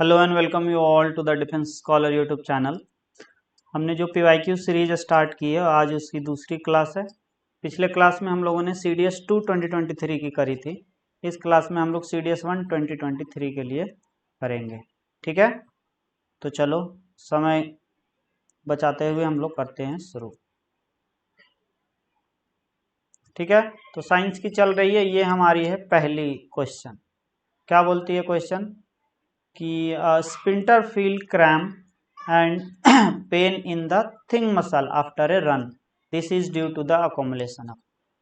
Hello and welcome you all to the defence scholar YouTube channel. हमने जो PYQ series start की है आज उसकी दूसरी क्लास है। पिछले क्लास में हम लोगों ने CDS 2 2023 की करी थी। इस क्लास में हम लोग CDS 1 2023 के लिए करेंगे। ठीक है, तो चलो समय बचाते हुए हम लोग करते हैं शुरू। ठीक है, तो साइंस की चल रही है, ये हमारी है पहली क्वेश्चन। क्या बोलती है क्वेश्चन कि sphincter feel cramp and pain in the thing muscle after a run. This is due to the accumulation of,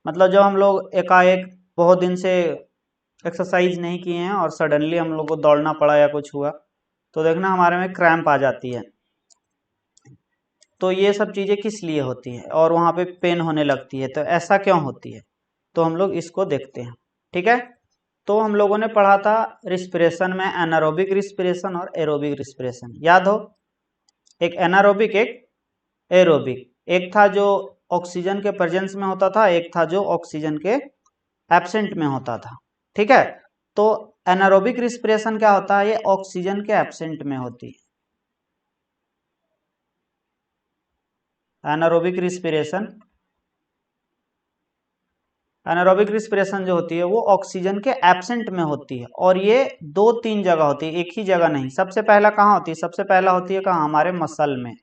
मतलब जब हम लोग एकाएक बहुत दिन से एक्सरसाइज नहीं किए हैं और सडनली हम लोग को दौड़ना पड़ा या कुछ हुआ तो देखना हमारे में क्रैम्प आ जाती है। तो ये सब चीज़ें किस लिए होती है और वहाँ पे पेन होने लगती है, तो ऐसा क्यों होती है, तो हम लोग इसको देखते हैं। ठीक है, तो हम लोगों ने पढ़ा था रिस्पिरेशन में एनारोबिक रिस्पिरेशन और एरोबिक रिस्पिरेशन, याद हो। एक एनारोबिक एक एरोबिक, एक था जो ऑक्सीजन के प्रेजेंस में होता था, एक था जो ऑक्सीजन के एब्सेंट में होता था। ठीक है, तो एनारोबिक रिस्पिरेशन क्या होता है, ये ऑक्सीजन के एब्सेंट में होती है। एनारोबिक रिस्पिरेशन जो होती है वो ऑक्सीजन के एब्सेंट में होती है और ये 2-3 जगह होती है, एक ही जगह नहीं। सबसे पहला कहाँ होती है, सबसे पहला होती है कहाँ, हमारे मसल में।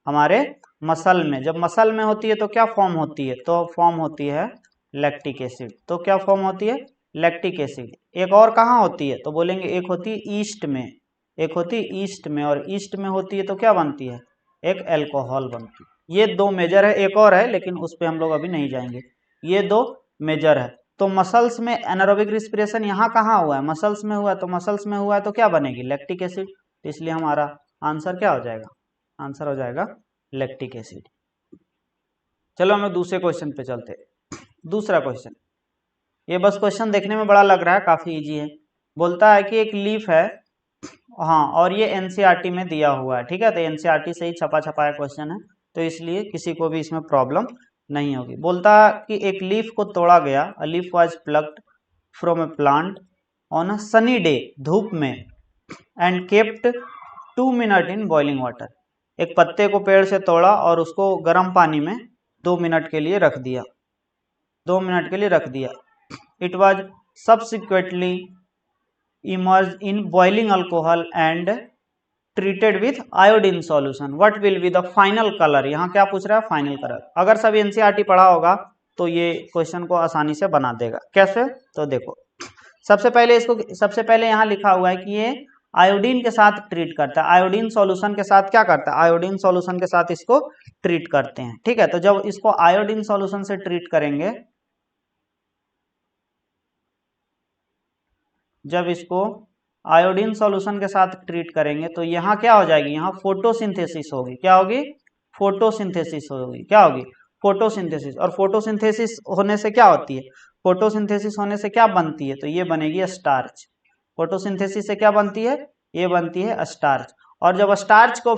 हमारे मसल में जब मसल में होती है तो क्या फॉर्म होती है, तो फॉर्म होती है लैक्टिक एसिड। तो क्या फॉर्म होती है, लैक्टिक एसिड। एक और कहाँ होती है, तो बोलेंगे एक होती है ईस्ट में, एक होती है ईस्ट में, और ईस्ट में होती है तो क्या बनती है, एक एल्कोहल बनती है। ये दो मेजर है, एक और है लेकिन उस पर हम लोग अभी नहीं जाएंगे। ये दो मेजर है। तो मसल्स में एनारोबिक रिस्पिरेशन यहाँ कहाँ हुआ है, मसल्स में हुआ है, तो मसल्स में हुआ है तो क्या बनेगी, लैक्टिक एसिड। तो इसलिए हमारा आंसर क्या हो जाएगा, आंसर हो जाएगा लैक्टिक एसिड। चलो हम लोग दूसरे क्वेश्चन पे चलते हैं। दूसरा क्वेश्चन, ये बस क्वेश्चन देखने में बड़ा लग रहा है, काफी इजी है। बोलता है कि एक लीफ है, हाँ, और ये एनसीईआरटी में दिया हुआ है। ठीक है, तो एनसीईआरटी से ही छपा छपाया क्वेश्चन है, तो इसलिए किसी को भी इसमें प्रॉब्लम नहीं होगी। बोलता है कि एक लीफ को तोड़ा गया, a leaf was plucked from A plant on a sunny day, धूप में, and kept 2 minute in boiling water. एक पत्ते को पेड़ से तोड़ा और उसको गर्म पानी में 2 मिनट के लिए रख दिया, 2 मिनट के लिए रख दिया। It was subsequently emerge in boiling alcohol and treated with iodine solution, what will be the final colour. यहाँ क्या पूछ रहा है, फाइनल कलर। अगर सभी एनसीईआरटी पढ़ा होगा तो ये क्वेश्चन को आसानी से बना देगा। कैसे, तो देखो, सबसे पहले यहाँ लिखा हुआ है कि ये आयोडीन के साथ ट्रीट करता है। आयोडीन सॉल्यूशन के साथ क्या करता है, आयोडीन सॉल्यूशन के साथ इसको ट्रीट करते हैं। ठीक है, तो जब इसको आयोडीन सॉल्यूशन से ट्रीट करेंगे, जब इसको आयोडीन सॉल्यूशन के साथ ट्रीट करेंगे तो यहाँ क्या हो जाएगी, यहाँ फोटोसिंथेसिस होगी। क्या होगी, फोटोसिंथेसिस होगी। क्या होगी, फोटोसिंथेसिस। और फोटोसिंथेसिस होने से क्या होती है, फोटोसिंथेसिस होने से क्या बनती है, तो ये बनेगी स्टार्च। फोटोसिंथेसिस से क्या बनती है, ये बनती है स्टार्च। और जब स्टार्च को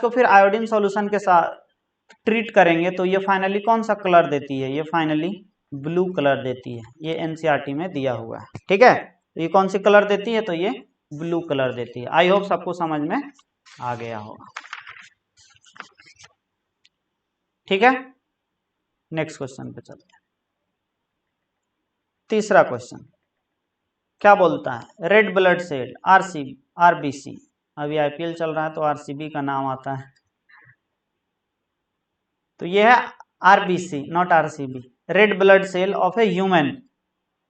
फिर आयोडीन सॉल्यूशन के साथ ट्रीट करेंगे तो ये फाइनली कौन सा कलर देती है, ये फाइनली ब्लू कलर देती है। ये एनसीईआरटी में दिया हुआ है। ठीक है, तो ये कौन सी कलर देती है, तो ये ब्लू कलर देती है। आई होप सबको समझ में आ गया होगा। ठीक है, नेक्स्ट क्वेश्चन पे चलते हैं। तीसरा क्वेश्चन क्या बोलता है, रेड ब्लड सेल आरबीसी, अभी आईपीएल चल रहा है तो आरसीबी का नाम आता है, तो ये है RBC not RCB, red blood cell of a human.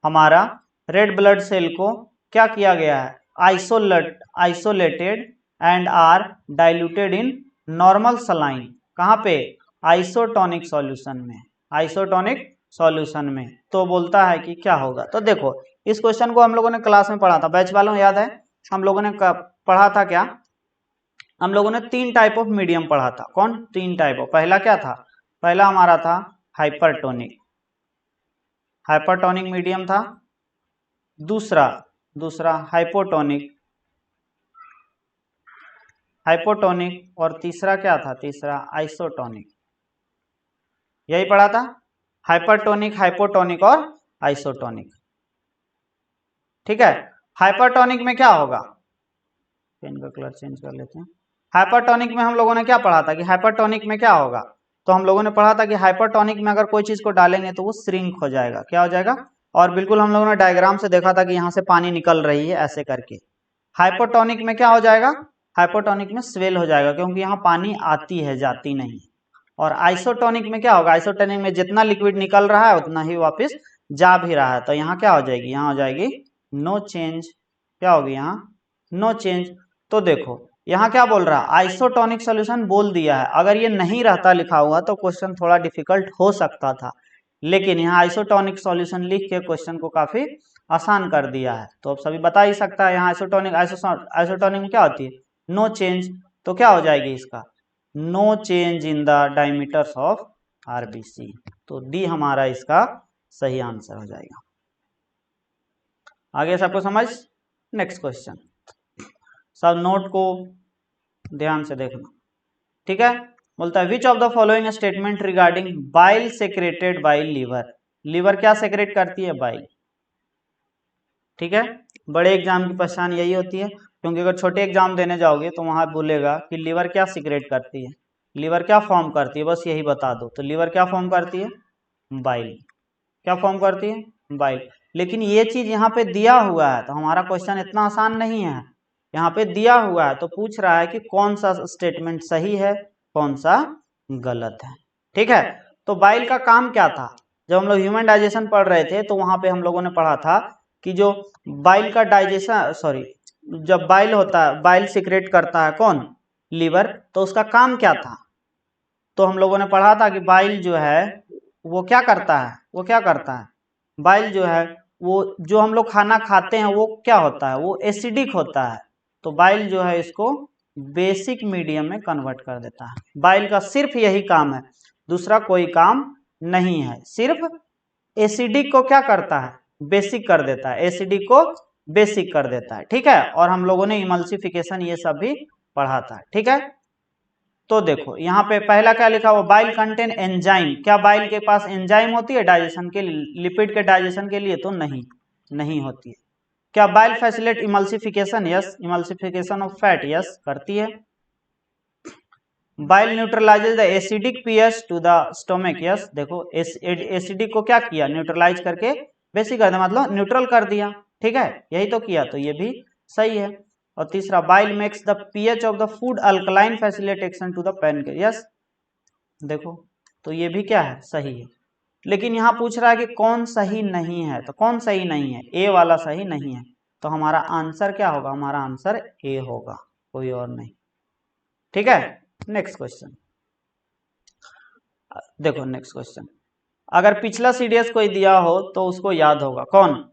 हमारा रेड ब्लड सेल को क्या किया गया है, isolated and are diluted in normal saline. कहाँ पे, आइसोटोनिक सॉल्यूशन में, आइसोटोनिक सॉल्यूशन में। तो बोलता है कि क्या होगा, तो देखो इस क्वेश्चन को हम लोगों ने क्लास में पढ़ा था, बैच वालों याद है। हम लोगों ने पढ़ा था क्या, हम लोगों ने 3 टाइप ऑफ मीडियम पढ़ा था। कौन, 3 टाइप ऑफ। पहला क्या था, पहला हमारा था हाइपरटोनिक, हाइपरटोनिक मीडियम था। दूसरा हाइपोटोनिक, और तीसरा क्या था, तीसरा आइसोटोनिक। यही पढ़ा था, हाइपरटोनिक, हाइपोटोनिक और आइसोटोनिक। ठीक है, हाइपरटोनिक में क्या होगा, पेन का कलर चेंज कर लेते हैं। हाइपरटोनिक में हम लोगों ने क्या पढ़ा था कि हाइपरटोनिक में क्या होगा, तो हम लोगों ने पढ़ा था कि हाइपरटोनिक में अगर कोई चीज को डालेंगे तो वो श्रिंक हो जाएगा, क्या हो जाएगा, और बिल्कुल हम लोगों ने डायग्राम से देखा था कि यहाँ से पानी निकल रही है ऐसे करके। हाइपोटोनिक में क्या हो जाएगा, हाइपोटोनिक में स्वेल हो जाएगा क्योंकि यहाँ पानी आती है जाती नहीं। और आइसोटोनिक में क्या होगा, आइसोटोनिक में जितना लिक्विड निकल रहा है उतना ही वापस जा भी रहा है, तो यहाँ क्या हो जाएगी, यहाँ हो जाएगी नो चेंज, क्या होगी यहाँ नो चेंज। तो देखो यहाँ क्या बोल रहा है, आइसोटोनिक सॉल्यूशन बोल दिया है, अगर ये नहीं रहता लिखा हुआ तो क्वेश्चन थोड़ा डिफिकल्ट हो सकता था, लेकिन यहाँ आइसोटोनिक सॉल्यूशन लिख के क्वेश्चन को काफी आसान कर दिया है। तो अब सभी बता ही सकता है यहाँ आइसोटोनिक में क्या होती है, नो चेंज, तो क्या हो जाएगी इसका, no change in the diameters of RBC. तो डी हमारा इसका सही आंसर हो जाएगा। आगे सबको समझ। नेक्स्ट क्वेश्चन, सब नोट को ध्यान से देखना, ठीक है। बोलता है which of the following statement regarding bile secreted by liver, liver क्या सेक्रेट करती है, बाइल, ठीक है। बड़े एग्जाम की पहचान यही होती है, क्योंकि अगर छोटे एग्जाम देने जाओगे तो वहां बोलेगा कि लीवर क्या सीक्रेट करती है, लीवर क्या फॉर्म करती है, बस यही बता दो। तो लीवर क्या फॉर्म करती है, बाइल, क्या फॉर्म करती है, बाइल। लेकिन ये चीज यहाँ पे दिया हुआ है, तो हमारा क्वेश्चन इतना आसान नहीं है, यहाँ पे दिया हुआ है तो पूछ रहा है कि कौन सा स्टेटमेंट सही है कौन सा गलत है, ठीक है। तो बाइल का काम क्या था, जब हम लोग ह्यूमन डाइजेशन पढ़ रहे थे तो वहां पे हम लोगों ने पढ़ा था कि जो बाइल का डाइजेशन जब बाइल होता है, बाइल सीक्रेट करता है कौन, लीवर, तो उसका काम क्या था। तो हम लोगों ने पढ़ा था कि बाइल जो है वो क्या करता है, वो क्या करता है, बाइल जो है वो जो हम लोग खाना खाते हैं वो क्या होता है, वो एसिडिक होता है। तो बाइल जो है इसको बेसिक मीडियम में कन्वर्ट कर देता है। बाइल का सिर्फ यही काम है, दूसरा कोई काम नहीं है, सिर्फ एसिडिक को क्या करता है, बेसिक कर देता है, एसिडिक को बेसिक कर देता है, ठीक है। और हम लोगों ने इमल्सिफिकेशन ये सब भी पढ़ा था, ठीक है। तो देखो यहाँ पे पहला क्या लिखा हुआ, बाइल कंटेन एंजाइम, क्या बाइल के पास एंजाइम होती है डाइजेशन के लिए, लिपिड के डाइजेशन के लिए, तो नहीं होती है। क्या bile facilitate emulsification, yes, emulsification of fat, yes करती है। Bile neutralizes the acidic pH to the stomach, yes, देखो एसिडिक को क्या किया, न्यूट्रलाइज करके बेसिक कर दिया, मतलब न्यूट्रल कर दिया, ठीक है, यही तो किया, तो ये भी सही है। और तीसरा, bile makes the pH of the food alkaline facilitation to the pancreas, yes, देखो तो ये भी क्या है, सही है। लेकिन यहाँ पूछ रहा है कि कौन सही नहीं है, तो कौन सही नहीं है, ए वाला सही नहीं है, तो हमारा आंसर क्या होगा, हमारा आंसर ए होगा, कोई और नहीं, ठीक है। नेक्स्ट क्वेश्चन देखो, नेक्स्ट क्वेश्चन, अगर पिछला सीडीएस कोई दिया हो तो उसको याद होगा, कौन,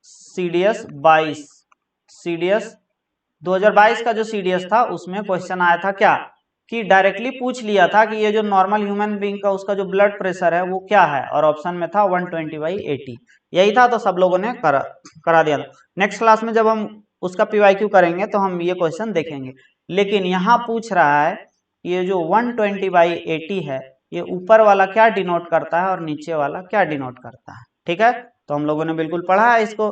सीडीएस 22, सीडीएस 2022 का जो सीडीएस था उसमें क्वेश्चन आया था क्या, कि डायरेक्टली पूछ लिया था कि ये जो नॉर्मल ह्यूमन बीइंग का उसका जो ब्लड प्रेशर है वो क्या है, और ऑप्शन में था 120/80, यही था, तो सब लोगों ने करा दिया था। नेक्स्ट क्लास में जब हम उसका पीवाईक्यू करेंगे तो हम ये क्वेश्चन देखेंगे। लेकिन यहाँ पूछ रहा है ये जो 120/80 है ये ऊपर वाला क्या डिनोट करता है और नीचे वाला क्या डिनोट करता है, ठीक है। तो हम लोगों ने बिल्कुल पढ़ा है इसको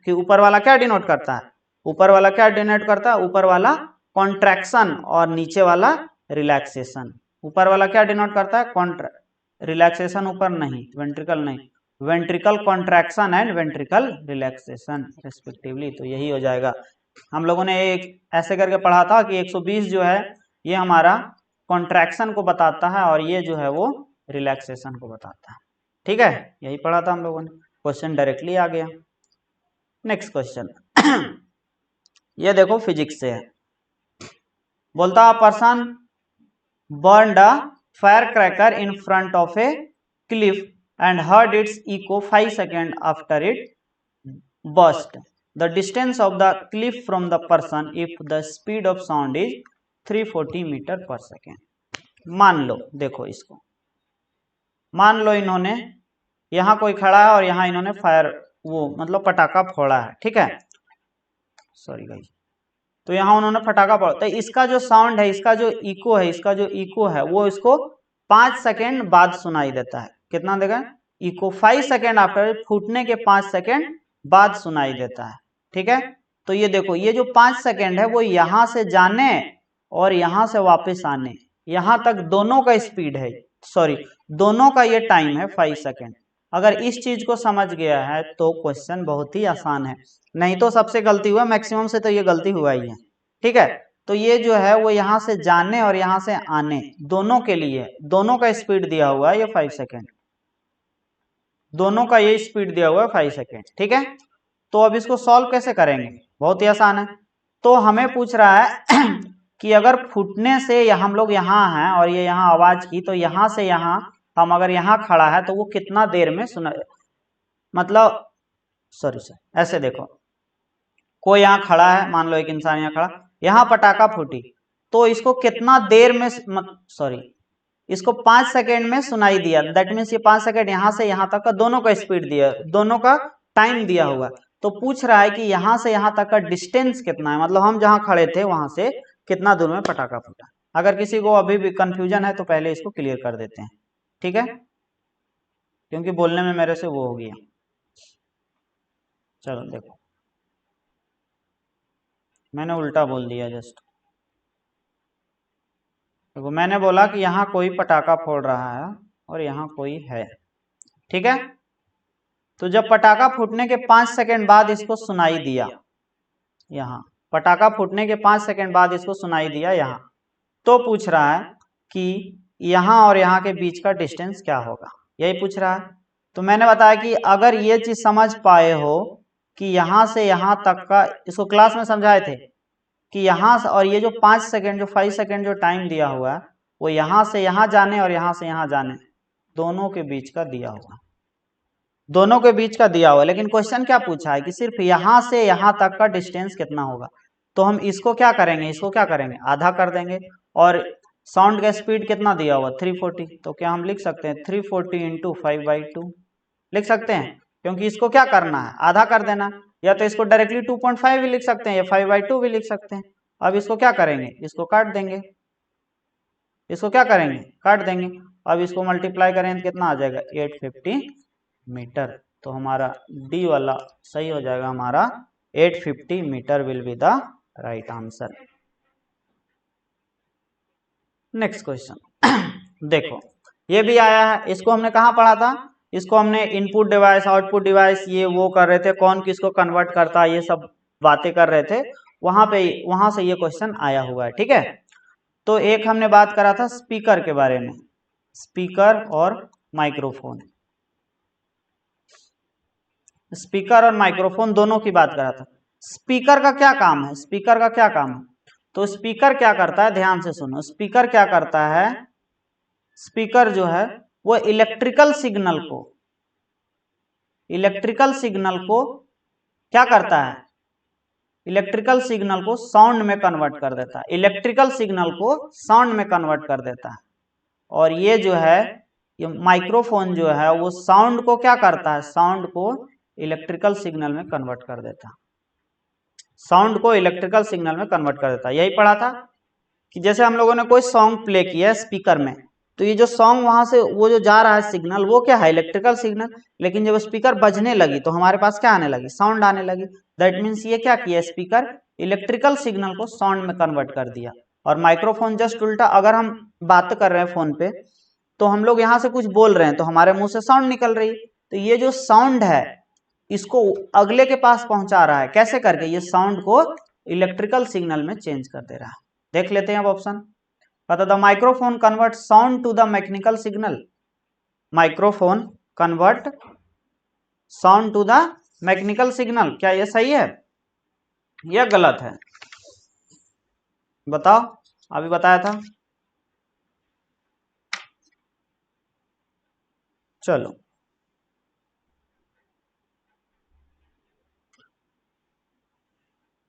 कि ऊपर वाला क्या डिनोट करता है, ऊपर वाला क्या डिनोट करता है, ऊपर वाला कॉन्ट्रैक्शन और नीचे वाला रिलैक्सेशन। ऊपर वाला क्या डिनोट करता है, रिलैक्सेशन ऊपर नहीं, वेंट्रिकल नहीं, ventricle contraction and ventricle relaxation respectively, तो यही हो जाएगा। हम लोगों ने एक ऐसे करके पढ़ा था कि 120 जो है ये हमारा कॉन्ट्रैक्शन को बताता है और ये जो है वो रिलैक्सेशन को बताता है, ठीक है, यही पढ़ा था हम लोगों ने, क्वेश्चन डायरेक्टली आ गया। नेक्स्ट क्वेश्चन ये देखो फिजिक्स से है, बोलता है person burned a firecracker in front of a cliff and heard its echo 5 seconds after it burst. The distance of the cliff from the person if the speed of sound is 340 metre per second. मान लो, देखो इसको मान लो इन्होंने यहाँ कोई खड़ा है और यहाँ इन्होंने फायर वो मतलब पटाखा फोड़ा है, ठीक है, सॉरी गाइस, तो यहाँ उन्होंने फटाका फोड़ा, तो इसका जो साउंड है, इसका जो इको है वो इसको 5 सेकेंड बाद सुनाई देता है, कितना देगा, इको 5 सेकेंड आफ्टर, फूटने के 5 सेकेंड बाद सुनाई देता है। ठीक है। तो ये देखो, ये जो 5 सेकेंड है वो यहां से जाने और यहां से वापस आने, यहां तक दोनों का स्पीड है, सॉरी दोनों का ये टाइम है 5 सेकेंड। अगर इस चीज को समझ गया है तो क्वेश्चन बहुत ही आसान है, नहीं तो सबसे गलती हुआ, मैक्सिमम से तो ये गलती हुआ ही है, ठीक है। तो ये जो है वो यहाँ से जाने और यहाँ से आने दोनों के लिए, दोनों का स्पीड दिया हुआ है ये 5 सेकेंड, दोनों का ये स्पीड दिया हुआ है 5 सेकेंड, ठीक है। तो अब इसको सॉल्व कैसे करेंगे, बहुत ही आसान है। तो हमें पूछ रहा है कि अगर फूटने से हम लोग यहाँ हैं और ये यहाँ आवाज की, तो यहाँ से यहाँ हम अगर यहाँ खड़ा है तो वो कितना देर में सुना, मतलब सॉरी सर ऐसे देखो, कोई यहाँ खड़ा है, मान लो एक इंसान यहाँ खड़ा, यहाँ पटाखा फूटी, तो इसको कितना देर में, सॉरी इसको 5 सेकेंड में सुनाई दिया, दैट मीन्स ये 5 सेकेंड यहाँ से यहाँ तक का दोनों का स्पीड दिया, दोनों का टाइम दिया हुआ। तो पूछ रहा है कि यहाँ से यहाँ तक का डिस्टेंस कितना है, मतलब हम जहाँ खड़े थे वहां से कितना दूर में पटाखा फूटा। अगर किसी को अभी भी कंफ्यूजन है तो पहले इसको क्लियर कर देते हैं, ठीक है, क्योंकि बोलने में मेरे से वो हो गया। चलो देखो, मैंने उल्टा बोल दिया जस्ट। देखो मैंने बोला कि यहाँ कोई पटाखा फोड़ रहा है और यहाँ कोई है, ठीक है। तो जब पटाखा फूटने के 5 सेकेंड बाद इसको सुनाई दिया, यहाँ पटाखा फूटने के 5 सेकेंड बाद इसको सुनाई दिया यहाँ, तो पूछ रहा है कि यहाँ और यहाँ के बीच का डिस्टेंस क्या होगा, यही पूछ रहा है। तो मैंने बताया कि अगर ये चीज समझ पाए हो कि यहाँ से यहाँ तक का, इसको क्लास में समझाए थे कि यहाँ से, और ये जो 5 सेकेंड जो 5 सेकेंड जो टाइम दिया हुआ है वो यहाँ से यहाँ जाने और यहाँ से यहाँ जाने दोनों के बीच का दिया हुआ, दोनों के बीच का दिया हुआ। लेकिन क्वेश्चन क्या पूछा है कि सिर्फ यहाँ से यहाँ तक का डिस्टेंस कितना होगा। तो हम इसको क्या करेंगे, इसको क्या करेंगे, आधा कर देंगे। और साउंड का स्पीड कितना दिया हुआ 340, तो क्या हम लिख सकते हैं 340 इंटू 5/2 लिख सकते हैं, क्योंकि इसको क्या करना है, आधा कर देना। या तो इसको डायरेक्टली 2.5 भी लिख सकते हैं या 5/2 भी लिख सकते हैं। अब इसको क्या करेंगे, इसको काट देंगे, इसको क्या करेंगे, काट देंगे। अब इसको मल्टीप्लाई करेंगे तो कितना आ जाएगा 850 मीटर। तो हमारा डी वाला सही हो जाएगा, हमारा 850 metre will be the right answer. Next question देखो, ये भी आया है, इसको हमने कहाँ पढ़ा था, इसको हमने इनपुट डिवाइस आउटपुट डिवाइस ये वो कर रहे थे, कौन किसको कन्वर्ट करता है ये सब बातें कर रहे थे, वहां से ये क्वेश्चन आया हुआ है, ठीक है। तो एक हमने बात करा था स्पीकर के बारे में, स्पीकर और माइक्रोफोन, स्पीकर और माइक्रोफोन दोनों की बात करा था। स्पीकर का क्या काम है, स्पीकर का क्या काम है, तो स्पीकर क्या करता है, ध्यान से सुनो, स्पीकर क्या करता है, स्पीकर जो है वो इलेक्ट्रिकल सिग्नल को क्या करता है, इलेक्ट्रिकल सिग्नल को साउंड में कन्वर्ट कर देता है, इलेक्ट्रिकल सिग्नल को साउंड में कन्वर्ट कर देता है। और ये जो है, ये माइक्रोफोन जो है वो साउंड को क्या करता है, साउंड को इलेक्ट्रिकल सिग्नल में कन्वर्ट कर देता है, साउंड को इलेक्ट्रिकल सिग्नल में कन्वर्ट कर देता है। यही पढ़ा था कि जैसे हम लोगों ने कोई सॉन्ग प्ले किया है स्पीकर में, तो ये जो सॉन्ग वहां से वो जो जा रहा है सिग्नल, वो क्या है, इलेक्ट्रिकल सिग्नल। लेकिन जब स्पीकर बजने लगी तो हमारे पास क्या आने लगी, साउंड आने लगी। दैट मीन्स ये क्या किया, स्पीकर इलेक्ट्रिकल सिग्नल को साउंड में कन्वर्ट कर दिया। और माइक्रोफोन जस्ट उल्टा, अगर हम बात कर रहे हैं फोन पे तो हम लोग यहाँ से कुछ बोल रहे हैं तो हमारे मुंह से साउंड निकल रही, तो ये जो साउंड है इसको अगले के पास पहुंचा रहा है, कैसे करके, ये साउंड को इलेक्ट्रिकल सिग्नल में चेंज कर दे रहा है। देख लेते हैं अब ऑप्शन, पता the microphone convert sound to the mechanical signal, microphone convert sound to the mechanical signal, क्या ये सही है या गलत है, बताओ, अभी बताया था। चलो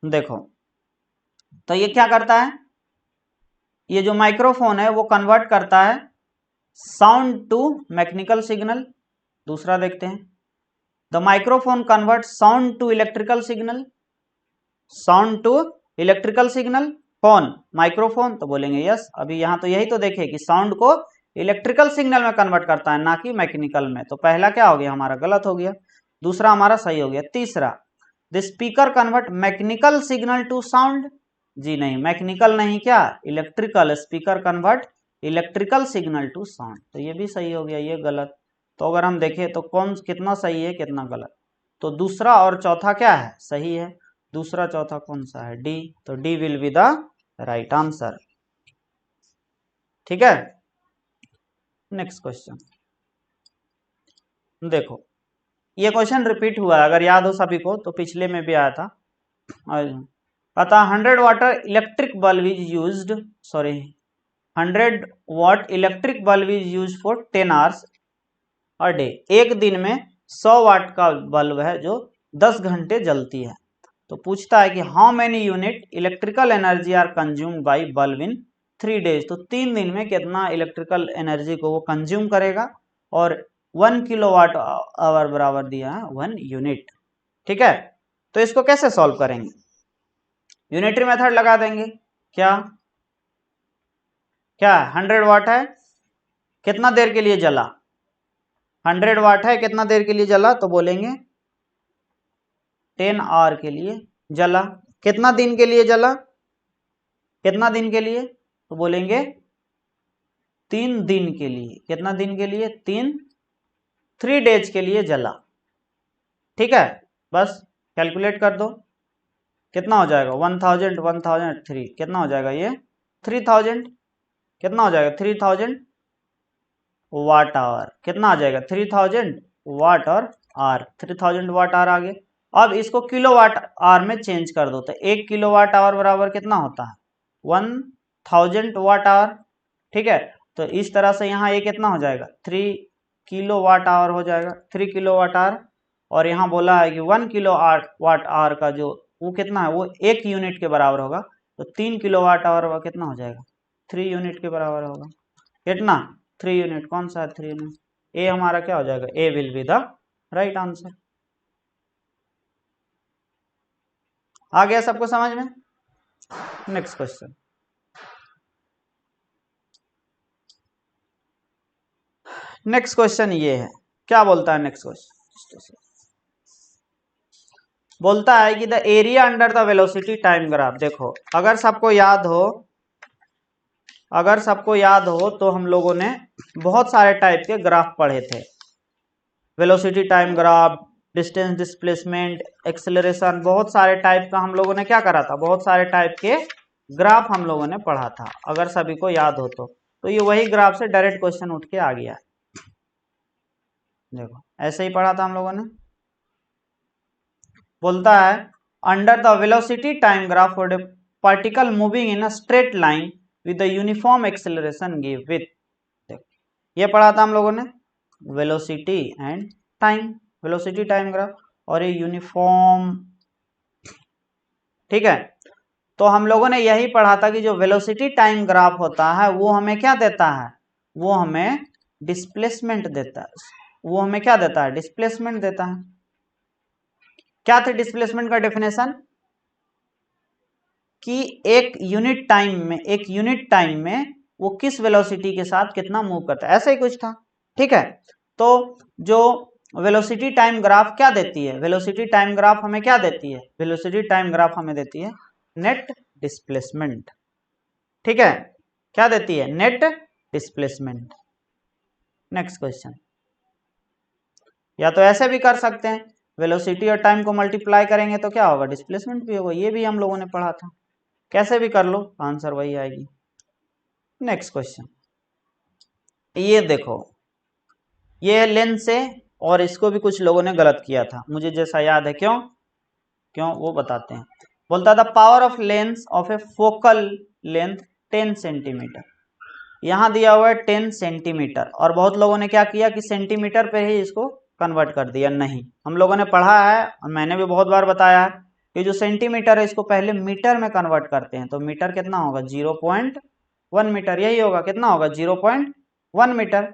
देखो, तो ये क्या करता है, ये जो माइक्रोफोन है वो कन्वर्ट करता है साउंड टू मैकेनिकल सिग्नल। दूसरा देखते हैं, the microphone convert sound to electrical signal, sound to electrical signal, कौन, माइक्रोफोन, तो बोलेंगे यस। अभी यहाँ तो यही तो देखे कि साउंड को इलेक्ट्रिकल सिग्नल में कन्वर्ट करता है ना कि मैकेनिकल में, तो पहला क्या हो गया हमारा, गलत हो गया, दूसरा हमारा सही हो गया। तीसरा, the speaker convert mechanical signal to sound, जी नहीं, मैकेनिकल नहीं, क्या electrical, speaker convert electrical signal to sound, तो ये भी सही हो गया, ये गलत। तो अगर हम देखें तो कौन कितना सही है कितना गलत, तो दूसरा और चौथा क्या है, सही है, दूसरा चौथा कौन सा है, डी, तो D will be the right answer. ठीक है, नेक्स्ट क्वेश्चन देखो, ये क्वेश्चन रिपीट हुआ है, अगर याद हो सभी को तो पिछले में भी आया था। अतः 100 water electric bulb is used, sorry 100 watt electric bulb is use for 10 hours a day, एक दिन में 100 वाट का बल्ब है जो 10 घंटे जलती है। तो पूछता है कि how many unit electrical energy are consumed by bulb in 3 days, तो 3 दिन में कितना इलेक्ट्रिकल एनर्जी को वो कंज्यूम करेगा, और 1 किलोवाट आवर बराबर दिया है 1 यूनिट। ठीक है, तो इसको कैसे सॉल्व करेंगे, यूनिटरी मेथड लगा देंगे, क्या क्या 100 वाट है, कितना देर के लिए जला, 100 वाट है, कितना देर के लिए जला, तो बोलेंगे 10 आवर के लिए जला, कितना दिन के लिए जला, कितना दिन के लिए, तो बोलेंगे 3 दिन के लिए, कितना दिन के लिए, 3 डेज के लिए जला। ठीक है, बस कैलकुलेट कर दो, कितना हो जाएगा 1000 1003, कितना हो जाएगा ये 3000, कितना हो जाएगा 3000 वाट आवर, कितना आ जाएगा 3000 वाट और आर, 3000 वाट आवर आ गए। अब इसको किलोवाट आवर में चेंज कर दो, तो 1 किलोवाट आवर बराबर कितना होता है 1000 वाट आवर। ठीक है, तो इस तरह से यहाँ ये कितना हो जाएगा 3 किलोवाट आवर हो जाएगा, 3 किलोवाट आवर, और यहाँ बोला है कि 1 किलो वाट आवर का जो वो कितना है, वो 1 यूनिट के बराबर होगा, तो 3 किलोवाट आवर का कितना हो जाएगा 3 यूनिट के बराबर होगा, कितना 3 यूनिट, कौन सा है 3 यूनिट, ए हमारा क्या हो जाएगा, A will be the right answer. आ गया सबको समझ में, नेक्स्ट क्वेश्चन, नेक्स्ट क्वेश्चन ये है, क्या बोलता है नेक्स्ट क्वेश्चन, बोलता है कि the area under the velocity time graph. देखो अगर सबको याद हो, अगर सबको याद हो तो हम लोगों ने बहुत सारे टाइप के ग्राफ पढ़े थे, velocity time graph, distance displacement, acceleration, बहुत सारे टाइप का हम लोगों ने क्या करा था, बहुत सारे टाइप के ग्राफ हम लोगों ने पढ़ा था, अगर सभी को याद हो तो ये वही ग्राफ से डायरेक्ट क्वेश्चन उठ के आ गया। देखो ऐसे ही पढ़ा था हम लोगों ने, बोलता है under the velocity time graph for the particle moving in a straight line with the uniform acceleration give with, ये पढ़ा था हम लोगों ने velocity and time, velocity time graph, और ये यूनिफॉर्म। ठीक है, तो हम लोगों ने यही पढ़ा था कि जो वेलोसिटी टाइम ग्राफ होता है वो हमें क्या देता है, वो हमें डिस्प्लेसमेंट देता है, वो हमें क्या देता है, डिस्प्लेसमेंट देता है। क्या थे डिस्प्लेसमेंट का डेफिनेशन, कि एक यूनिट टाइम में वो किस वेलोसिटी के साथ कितना मूव करता है, ऐसा ही कुछ था। ठीक है, तो जो वेलोसिटी टाइम ग्राफ क्या देती है, वेलोसिटी टाइम ग्राफ हमें क्या देती है, वेलोसिटी टाइम ग्राफ हमें देती है नेट डिस्प्लेसमेंट। ठीक है, क्या देती है, नेट डिस्प्लेसमेंट। नेक्स्ट क्वेश्चन, या तो ऐसे भी कर सकते हैं, वेलोसिटी और टाइम को मल्टीप्लाई करेंगे तो क्या होगा, डिस्प्लेसमेंट भी होगा, ये भी हम लोगों ने पढ़ा था, कैसे भी कर लो आंसर वही आएगी। नेक्स्ट क्वेश्चन, ये देखो, ये लेंस से, और इसको भी कुछ लोगों ने गलत किया था, मुझे जैसा याद है, क्यों क्यों वो बताते हैं। बोलता था power of lens of A focal length 10 centimetre, यहाँ दिया हुआ है 10 सेंटीमीटर, और बहुत लोगों ने क्या किया कि सेंटीमीटर पे ही इसको कन्वर्ट कर दिया, नहीं, हम लोगों ने पढ़ा है और मैंने भी बहुत बार बताया है कि जो सेंटीमीटर है इसको पहले मीटर में कन्वर्ट करते हैं, तो मीटर कितना होगा 0.1 मीटर, यही होगा, कितना होगा 0.1 मीटर।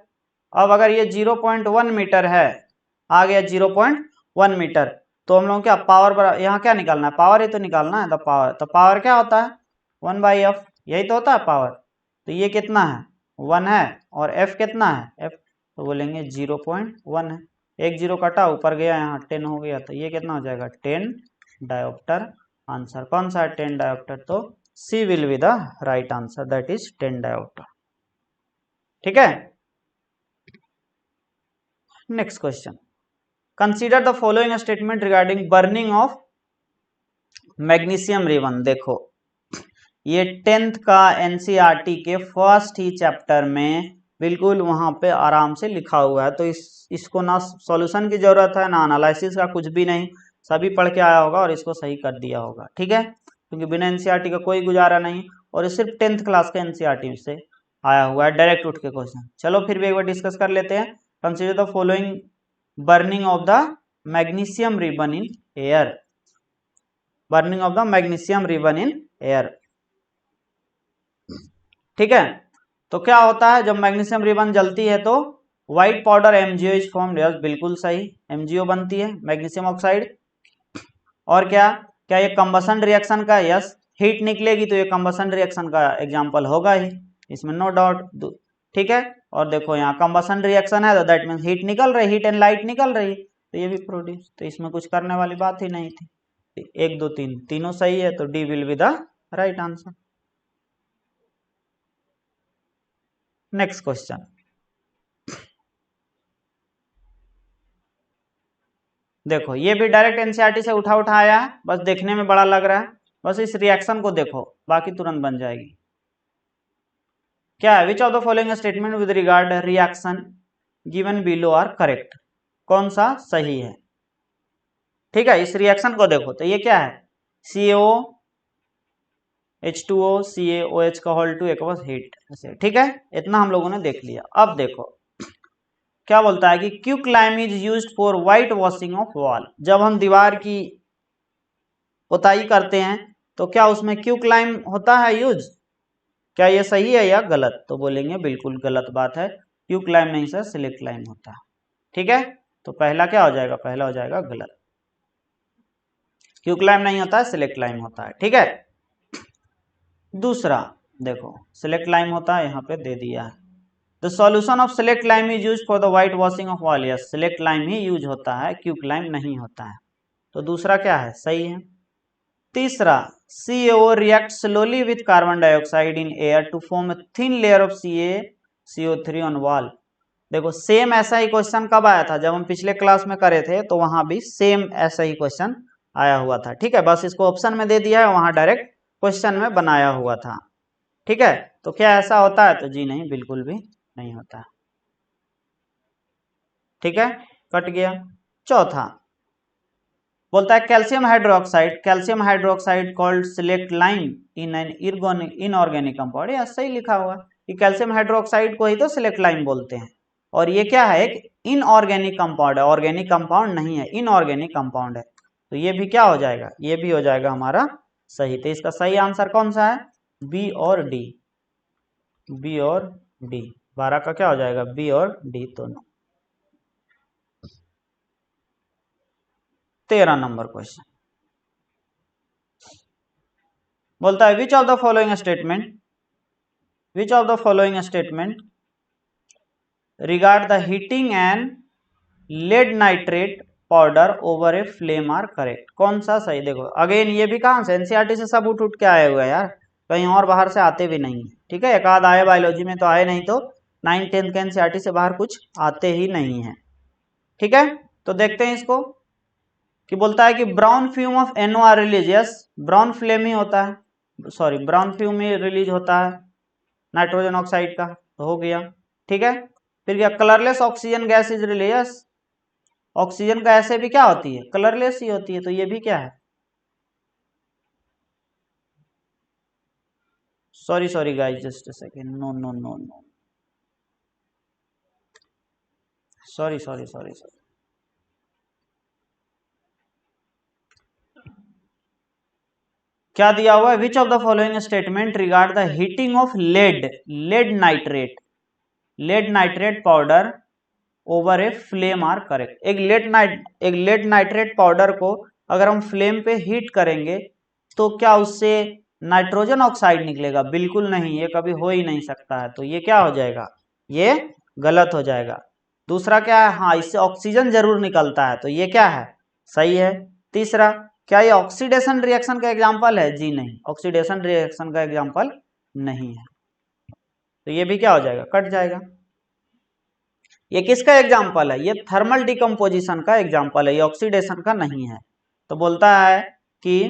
अब अगर ये 0.1 मीटर है, आ गया 0.1 मीटर, तो हम लोग क्या पावर, यहाँ क्या निकालना है, पावर ही तो निकालना है, द पावर, तो पावर क्या होता है 1/f, यही तो होता है पावर। तो ये कितना है 1 है, और f कितना है f, तो बोलेंगे 0.1 है, एक जीरो कटा ऊपर गया, यहाँ 10 हो गया, तो ये कितना हो जाएगा 10 डायोप्टर आंसर। कौन सा है 10 डायोप्टर? तो C will be the right answer, that is 10 dioptre. ठीक है, next question, consider the following statement regarding burning of magnesium ribbon. देखो ये 10th का एनसीईआरटी के फर्स्ट ही चैप्टर में बिल्कुल वहां पे आराम से लिखा हुआ है, तो इसको ना सॉल्यूशन की जरूरत है ना एनालिसिस का, कुछ भी नहीं, सभी पढ़ के आया होगा और इसको सही कर दिया होगा। ठीक है, क्योंकि बिना एनसीईआरटी का कोई गुजारा नहीं, और ये सिर्फ 10th क्लास के एनसीईआरटी से आया हुआ है, डायरेक्ट उठ के क्वेश्चन। चलो फिर भी एक बार डिस्कस कर लेते हैं। Consider the following burning of the magnesium ribbon in air, burning of the magnesium ribbon in air. ठीक है, तो क्या होता है जब मैग्नीशियम रिबन जलती है तो white powder MgO is formed. Yes बिल्कुल सही, एमजीओ बनती है मैग्नीशियम ऑक्साइड। और क्या क्या ये कंबसन रिएक्शन का? यस, हीट निकलेगी तो ये कंबसन रिएक्शन का एग्जांपल होगा ही, इसमें नो डाउट। ठीक है, और देखो यहाँ कंबसन रिएक्शन है तो दैट मींस हीट निकल रही, हीट एंड लाइट निकल रही, तो ये भी प्रोड्यूस, तो इसमें कुछ करने वाली बात ही नहीं थी। 1 2 3 तीनों सही है, तो D will be the right answer. Next question, देखो ये भी डायरेक्ट एनसीईआरटी से उठा आया है, बस देखने में बड़ा लग रहा है, बस इस रिएक्शन को देखो, बाकी तुरंत बन जाएगी। क्या है? Which of the following statement with regard reaction given below are correct? कौन सा सही है? ठीक है, इस रिएक्शन को देखो तो ये क्या है? CaO H2O CaOH का होल टू एक्वस हीट ऐसे। ठीक है, इतना हम लोगों ने देख लिया। अब देखो क्या बोलता है कि quicklime is used for white washing of wall. जब हम दीवार की पुताई करते हैं तो क्या उसमें क्विकलाइम होता है यूज? क्या ये सही है या गलत? तो बोलेंगे बिल्कुल गलत बात है, क्विकलाइम नहीं सर, सिलेक्टलाइम होता है। ठीक है, तो पहला क्या हो जाएगा? पहला हो जाएगा गलत, क्विकलाइम नहीं होता है, सिलेक्टलाइम होता है। ठीक है, दूसरा देखो सिलेक्टलाइम होता है, यहाँ पे दे दिया है the solution of slaked lime is use for the white washing of wall. Yes, slaked lime he use होता है, क्विकलाइम नहीं होता है, तो दूसरा क्या है? सही है। तीसरा, CaO react slowly with carbon dioxide in air to form thin layer of CaCO3 on wall. देखो सेम ऐसा ही क्वेश्चन कब आया था? जब हम पिछले क्लास में करे थे तो वहां भी सेम ऐसा ही क्वेश्चन आया हुआ था। ठीक है, बस इसको ऑप्शन में दे दिया है, वहां डायरेक्ट क्वेश्चन में बनाया हुआ था। ठीक है, तो क्या ऐसा होता है? तो जी नहीं, बिल्कुल भी नहीं होता। ठीक है, कट गया। चौथा बोलता है calcium hydroxide called slaked lime in an inorganic compound. ये सही लिखा हुआ कि कैल्शियम हाइड्रोक्साइड को ही तो सिलेक्ट लाइम बोलते हैं, और ये क्या है? एक इनऑर्गेनिक कंपाउंड है, ऑर्गेनिक कंपाउंड नहीं है, इनऑर्गेनिक कंपाउंड है, तो ये भी क्या हो जाएगा? ये भी हो जाएगा हमारा सही। तो इसका सही आंसर कौन सा है? बी और डी, बी और डी। 12 का क्या हो जाएगा? बी और डी दोनों। 13 नंबर क्वेश्चन बोलता है which of the following statement regard the heating and lead nitrate powder over a flame are correct? कौन सा सही? देखो अगेन ये भी कहां से? एनसीईआरटी से सब उठ के आए हुए हैं यार, कहीं और बाहर से आते भी नहीं। ठीक है, एक आध आए बायोलॉजी में तो आए, नहीं तो 9th 10th के एनसीईआरटी से बाहर कुछ आते ही नहीं है। ठीक है, तो देखते हैं इसको कि बोलता है कि brown fume of NOR release. Yes, brown flame ही होता है, सॉरी ब्राउन फ्यूम ही रिलीज होता है नाइट्रोजन ऑक्साइड का, तो हो गया। ठीक है, फिर क्या? Colourless oxygen gas is release. Yes, oxygen का ऐसे भी क्या होती है? कलरलेस ही होती है, तो ये भी क्या है? Sorry guys, just a second, no no no no, sorry क्या दिया हुआ है? Which of the following statement regard the heating of lead nitrate powder over a flame are correct? एक लेड नाइट्रेट पाउडर को अगर हम फ्लेम पे heat करेंगे तो क्या उससे नाइट्रोजन ऑक्साइड निकलेगा? बिल्कुल नहीं, ये कभी हो ही नहीं सकता है, तो ये क्या हो जाएगा? ये गलत हो जाएगा। दूसरा क्या है? हाँ, इससे ऑक्सीजन जरूर निकलता है, तो ये क्या है? सही है। तीसरा, क्या ये ऑक्सीडेशन रिएक्शन का एग्जाम्पल है? जी नहीं, ऑक्सीडेशन रिएक्शन का एग्जाम्पल नहीं है। तो ये भी क्या हो जाएगा, कट जाएगा। ये किसका एग्जाम्पल है? ये थर्मल डिकम्पोजिशन का एग्जाम्पल है, ये ऑक्सीडेशन का नहीं है। तो बोलता है कि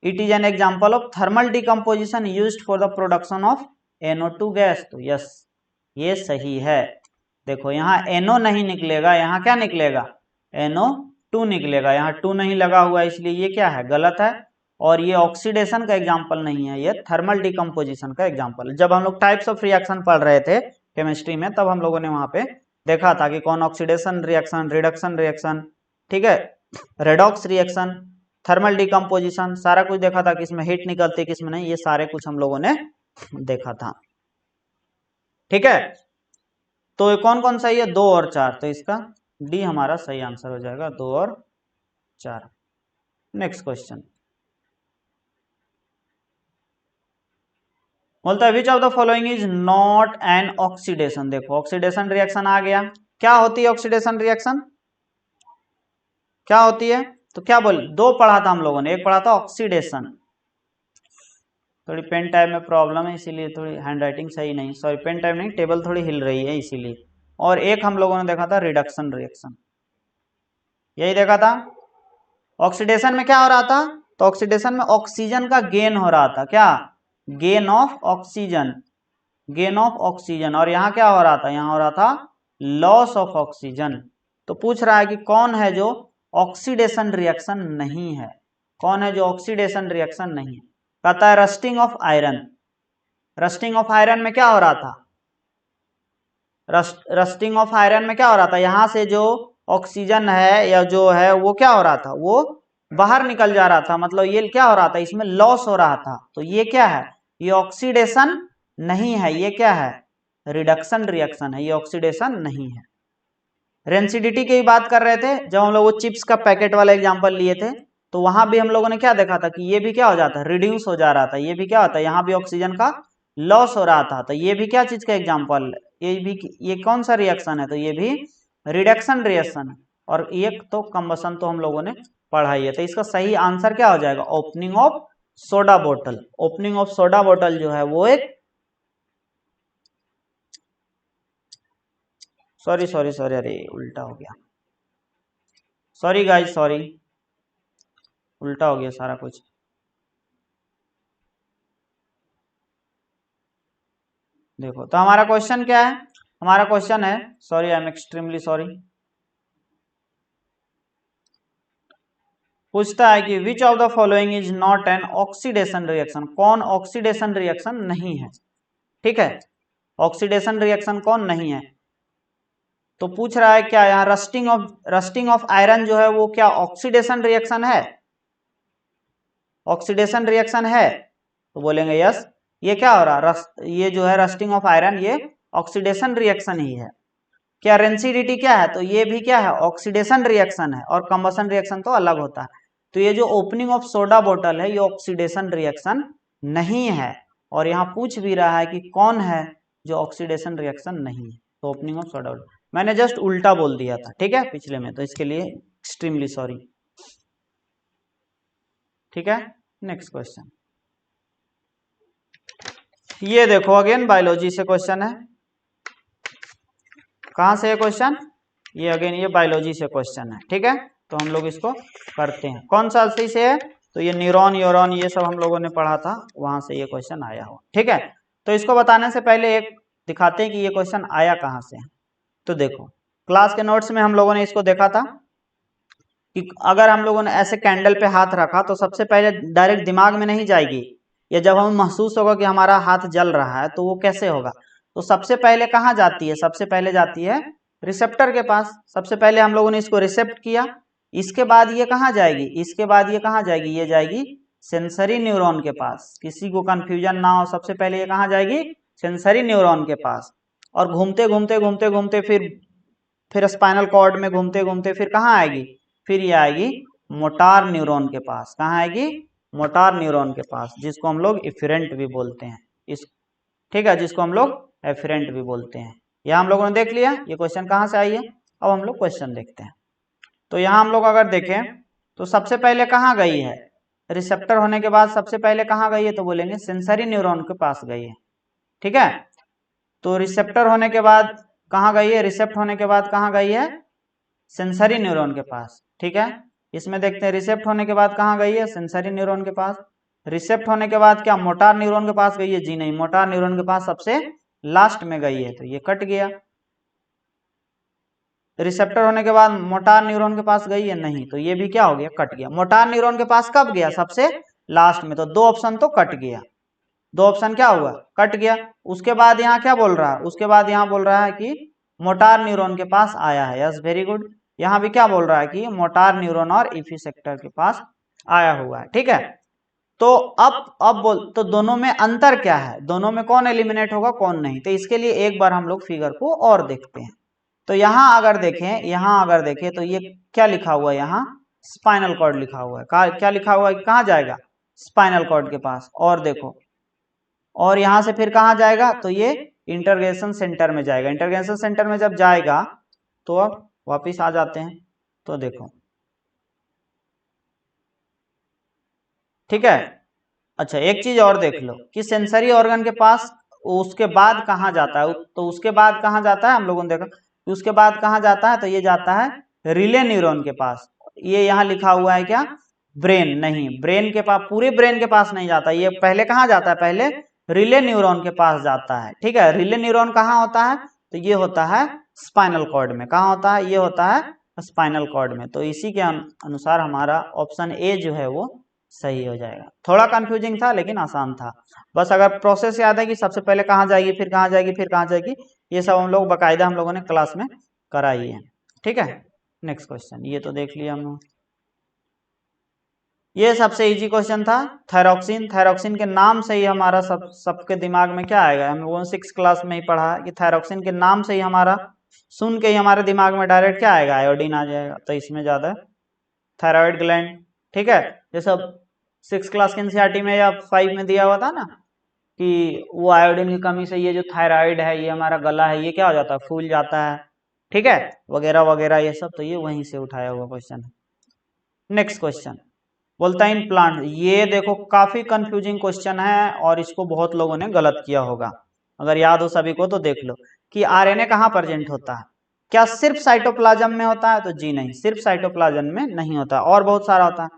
it is an example of thermal decomposition used for the production of NO2 gas. तो यस, ये सही है। देखो यहाँ NO नहीं निकलेगा, यहाँ क्या निकलेगा, NO2 निकलेगा। यहाँ 2 नहीं लगा हुआ है, इसलिए ये क्या है, गलत है। और ये ऑक्सीडेशन का एग्जाम्पल नहीं है, ये थर्मल डिकम्पोजिशन का एग्जाम्पल है। जब हम लोग टाइप्स ऑफ रिएक्शन पढ़ रहे थे केमिस्ट्री में, तब हम लोगों ने वहां पे देखा था कि कौन ऑक्सीडेशन रिएक्शन, रिडक्शन रिएक्शन, ठीक है, रेडॉक्स रिएक्शन, थर्मल डिकम्पोजिशन, सारा कुछ देखा था, किसमें हीट निकलती है किसमें नहीं, ये सारे कुछ हम लोगों ने देखा था। ठीक है, तो ये कौन कौन सही है, 2 और 4, तो इसका डी हमारा सही आंसर हो जाएगा, 2 और 4। नेक्स्ट क्वेश्चन बोलता है which of the following is not an oxidation. देखो ऑक्सीडेशन रिएक्शन आ गया। क्या होती है ऑक्सीडेशन रिएक्शन, क्या होती है? तो क्या बोल, 2 पढ़ा था हम लोगों ने, एक पढ़ा था ऑक्सीडेशन, थोड़ी पेन टाइप में प्रॉब्लम है इसीलिए थोड़ी हैंड राइटिंग सही नहीं, सॉरी पेन टाइप नहीं, टेबल थोड़ी हिल रही है इसीलिए। और एक हम लोगों ने देखा था रिडक्शन रिएक्शन, यही देखा था। ऑक्सीडेशन में क्या हो रहा था, तो ऑक्सीडेशन में ऑक्सीजन का गेन हो रहा था, क्या, gain of oxygen, gain of oxygen. और यहाँ क्या हो रहा था, यहाँ हो रहा था लॉस ऑफ ऑक्सीजन। तो पूछ रहा है कि कौन है जो ऑक्सीडेशन रिएक्शन नहीं है, कौन है जो ऑक्सीडेशन रिएक्शन नहीं है? कहता है rusting of iron. Rusting of iron में क्या हो रहा था, रस्टिंग ऑफ आयरन में क्या हो रहा था, यहां से जो ऑक्सीजन है या जो है वो क्या हो रहा था, वो बाहर निकल जा रहा था, मतलब ये क्या हो रहा था, इसमें लॉस हो रहा था। तो ये क्या है, ये ऑक्सीडेशन नहीं है, ये क्या है, रिडक्शन रिएक्शन है, ये ऑक्सीडेशन नहीं है। रेंसिडिटी की बात कर रहे थे जब हम लोग वो चिप्स का पैकेट वाला एग्जांपल लिए थे, तो वहां भी हम लोगों ने क्या देखा था कि ये भी क्या हो जाता है, रिड्यूस हो जा रहा था, ये भी क्या होता है, यहाँ भी ऑक्सीजन का लॉस हो रहा था। तो ये भी क्या चीज का एग्जाम्पल, ये भी, ये कौन सा रिएक्शन है, तो ये भी रिडक्शन रिएक्शन है। और एक तो कंबसन तो हम लोगों ने पढ़ाई है। तो इसका सही आंसर क्या हो जाएगा, ओपनिंग ऑफ सोडा बोतल। ओपनिंग ऑफ सोडा बोतल जो है वो एक, सॉरी सॉरी सॉरी, अरे उल्टा हो गया, सॉरी गाइस सॉरी, उल्टा हो गया सारा कुछ। देखो तो हमारा क्वेश्चन क्या है, हमारा क्वेश्चन है, sorry I am extremely sorry, पूछता है कि विच of the following is not an oxidation reaction. कौन ऑक्सीडेशन रिएक्शन नहीं है, ठीक है, ऑक्सीडेशन रिएक्शन कौन नहीं है। तो पूछ रहा है क्या यहाँ रस्टिंग ऑफ आयरन जो है वो क्या ऑक्सीडेशन रिएक्शन है, ऑक्सीडेशन रिएक्शन है? तो बोलेंगे यस। ये क्या हो रहा, ये जो है रस्टिंग ऑफ आयरन ये ऑक्सीडेशन रिएक्शन ही है। क्या रेंसिडिटी क्या है, तो ये भी क्या है, ऑक्सीडेशन रिएक्शन है, और कंबसन रिएक्शन तो अलग होता है। तो ये जो ओपनिंग ऑफ सोडा बोतल है ये ऑक्सीडेशन रिएक्शन नहीं है। और यहाँ पूछ भी रहा है कि कौन है जो ऑक्सीडेशन रिएक्शन नहीं है, तो ओपनिंग ऑफ सोडा बोतल। मैंने जस्ट उल्टा बोल दिया था, ठीक है, पिछले में, तो इसके लिए एक्सट्रीमली सॉरी। ठीक है, नेक्स्ट क्वेश्चन, ये देखो अगेन बायोलॉजी से क्वेश्चन है। कहाँ से है क्वेश्चन, ये अगेन ये बायोलॉजी से क्वेश्चन है, ठीक है। तो हम लोग इसको करते हैं, कौन सा सी से है, तो ये न्यूरॉन यूरॉन ये सब हम लोगों ने पढ़ा था, वहां से ये क्वेश्चन आया हो, ठीक है। तो इसको बताने से पहले एक दिखाते हैं कि ये क्वेश्चन आया कहाँ से है। तो देखो क्लास के नोट्स में हम लोगों ने इसको देखा था कि अगर हम लोगों ने ऐसे कैंडल पे हाथ रखा तो सबसे पहले डायरेक्ट दिमाग में नहीं जाएगी, या जब हमें महसूस होगा कि हमारा हाथ जल रहा है तो वो कैसे होगा, तो सबसे पहले कहाँ जाती है, सबसे पहले जाती है रिसेप्टर के पास। सबसे पहले हम लोगों ने इसको रिसेप्ट किया, इसके बाद ये कहाँ जाएगी, इसके बाद ये कहाँ जाएगी, ये जाएगी सेंसरी न्यूरॉन के पास। किसी को कंफ्यूजन ना हो, सबसे पहले ये कहाँ जाएगी, सेंसरी न्यूरॉन के पास। और घूमते घूमते घूमते घूमते फिर स्पाइनल कॉर्ड में घूमते घूमते फिर कहाँ आएगी, फिर ये आएगी मोटार न्यूरॉन के पास। कहाँ आएगी, मोटार न्यूरॉन के पास, जिसको हम लोग इफरेंट भी बोलते हैं, इस, ठीक है, जिसको हम लोग एफरेंट भी बोलते हैं। यह हम लोगों ने देख लिया ये क्वेश्चन कहाँ से आई है। अब हम लोग क्वेश्चन देखते हैं। तो यहाँ हम लोग अगर देखें तो सबसे पहले कहाँ गई है, रिसेप्टर होने के बाद सबसे पहले कहाँ गई है, तो बोलेंगे सेंसरी न्यूरॉन के पास गई है। ठीक है, तो रिसेप्टर होने के बाद कहाँ गई है, रिसेप्ट होने के बाद कहाँ गई है, सेंसरी न्यूरॉन के पास। ठीक है, इसमें देखते हैं रिसेप्ट होने के बाद कहाँ गई है, सेंसरी न्यूरॉन के पास। रिसेप्ट होने के बाद क्या मोटार न्यूरॉन के पास गई है, जी नहीं, मोटार न्यूरॉन के पास सबसे लास्ट में गई है, तो ये कट गया। रिसेप्टर होने के बाद मोटार न्यूरॉन के पास गई है, नहीं, तो ये भी क्या हो गया, कट गया। मोटार न्यूरॉन के पास कब गया, सबसे लास्ट में, तो दो ऑप्शन तो कट गया, दो ऑप्शन क्या हुआ, कट गया। उसके बाद यहाँ क्या बोल रहा है, उसके बाद यहाँ बोल रहा है कि मोटार न्यूरॉन के पास आया है, यस वेरी गुड। यहाँ भी क्या बोल रहा है कि मोटार न्यूरॉन और इफिसेक्टर के पास आया हुआ है। ठीक है, तो अब बोल, तो दोनों में अंतर क्या है, दोनों में कौन एलिमिनेट होगा कौन नहीं, तो इसके लिए एक बार हम लोग फिगर को और देखते हैं। तो यहाँ अगर देखें तो ये क्या लिखा हुआ है, यहाँ स्पाइनल कॉर्ड लिखा हुआ है। क्या लिखा हुआ है, कहाँ जाएगा, स्पाइनल कॉर्ड के पास। और देखो, और यहाँ से फिर कहाँ जाएगा, तो ये इंटरग्रेशन सेंटर में जाएगा। इंटरग्रेशन सेंटर में जब जाएगा तो अब वापिस आ जाते हैं, तो देखो, ठीक है। अच्छा, एक चीज और देख लो कि सेंसरी ऑर्गन के पास उसके बाद कहाँ जाता है, तो उसके बाद कहाँ जाता है, हम लोगों ने देखा उसके बाद कहाँ जाता है, तो ये जाता है रिले न्यूरॉन के पास। ये यहाँ लिखा हुआ है क्या, ब्रेन, नहीं, ब्रेन के पास, पूरे ब्रेन के पास नहीं जाता, ये पहले कहाँ जाता है, पहले रिले न्यूरॉन के पास जाता है। ठीक है, रिले न्यूरॉन कहाँ होता है, तो ये होता है स्पाइनल कॉर्ड में। कहाँ होता है, ये होता है स्पाइनल कॉर्ड में। तो इसी के अनुसार हमारा ऑप्शन ए जो है वो सही हो जाएगा। थोड़ा कंफ्यूजिंग था लेकिन आसान था, बस अगर प्रोसेस याद है कि सबसे पहले कहाँ जाएगी, फिर कहाँ जाएगी, फिर कहाँ जाएगी, ये सब हम लोग बाकायदा हम लोगों ने क्लास में कराई है। ठीक है, नेक्स्ट क्वेश्चन, ये तो देख लिया हम लोग, ये सबसे इजी क्वेश्चन था। थायरॉक्सिन, थायरॉक्सिन के नाम से ही हमारा सबके दिमाग में क्या आएगा, हम लोगों ने 6 क्लास में ही पढ़ा है कि थायरॉक्सिन के नाम से ही हमारा, सुन के ही हमारे दिमाग में डायरेक्ट क्या आएगा, आयोडीन आ जाएगा। तो इसमें ज्यादा थायराइड ग्लैंड। ठीक है, ये सब 6 क्लास के एनसीईआरटी में या 5 में दिया हुआ था ना कि वो आयोडीन की कमी से ये जो थायराइड है, ये हमारा गला है, ये क्या हो जाता है, फूल जाता है। ठीक है, वगैरह वगैरह ये सब, तो ये वहीं से उठाया हुआ क्वेश्चन है। नेक्स्ट क्वेश्चन बोलता है इन प्लांट, ये देखो काफी कंफ्यूजिंग क्वेश्चन है और इसको बहुत लोगों ने गलत किया होगा। अगर याद हो सभी को तो देख लो कि आरएनए कहाँ प्रेजेंट होता है, क्या सिर्फ साइटोप्लाज्म में होता है, तो जी नहीं, सिर्फ साइटोप्लाज्म में नहीं होता, और बहुत सारा होता है।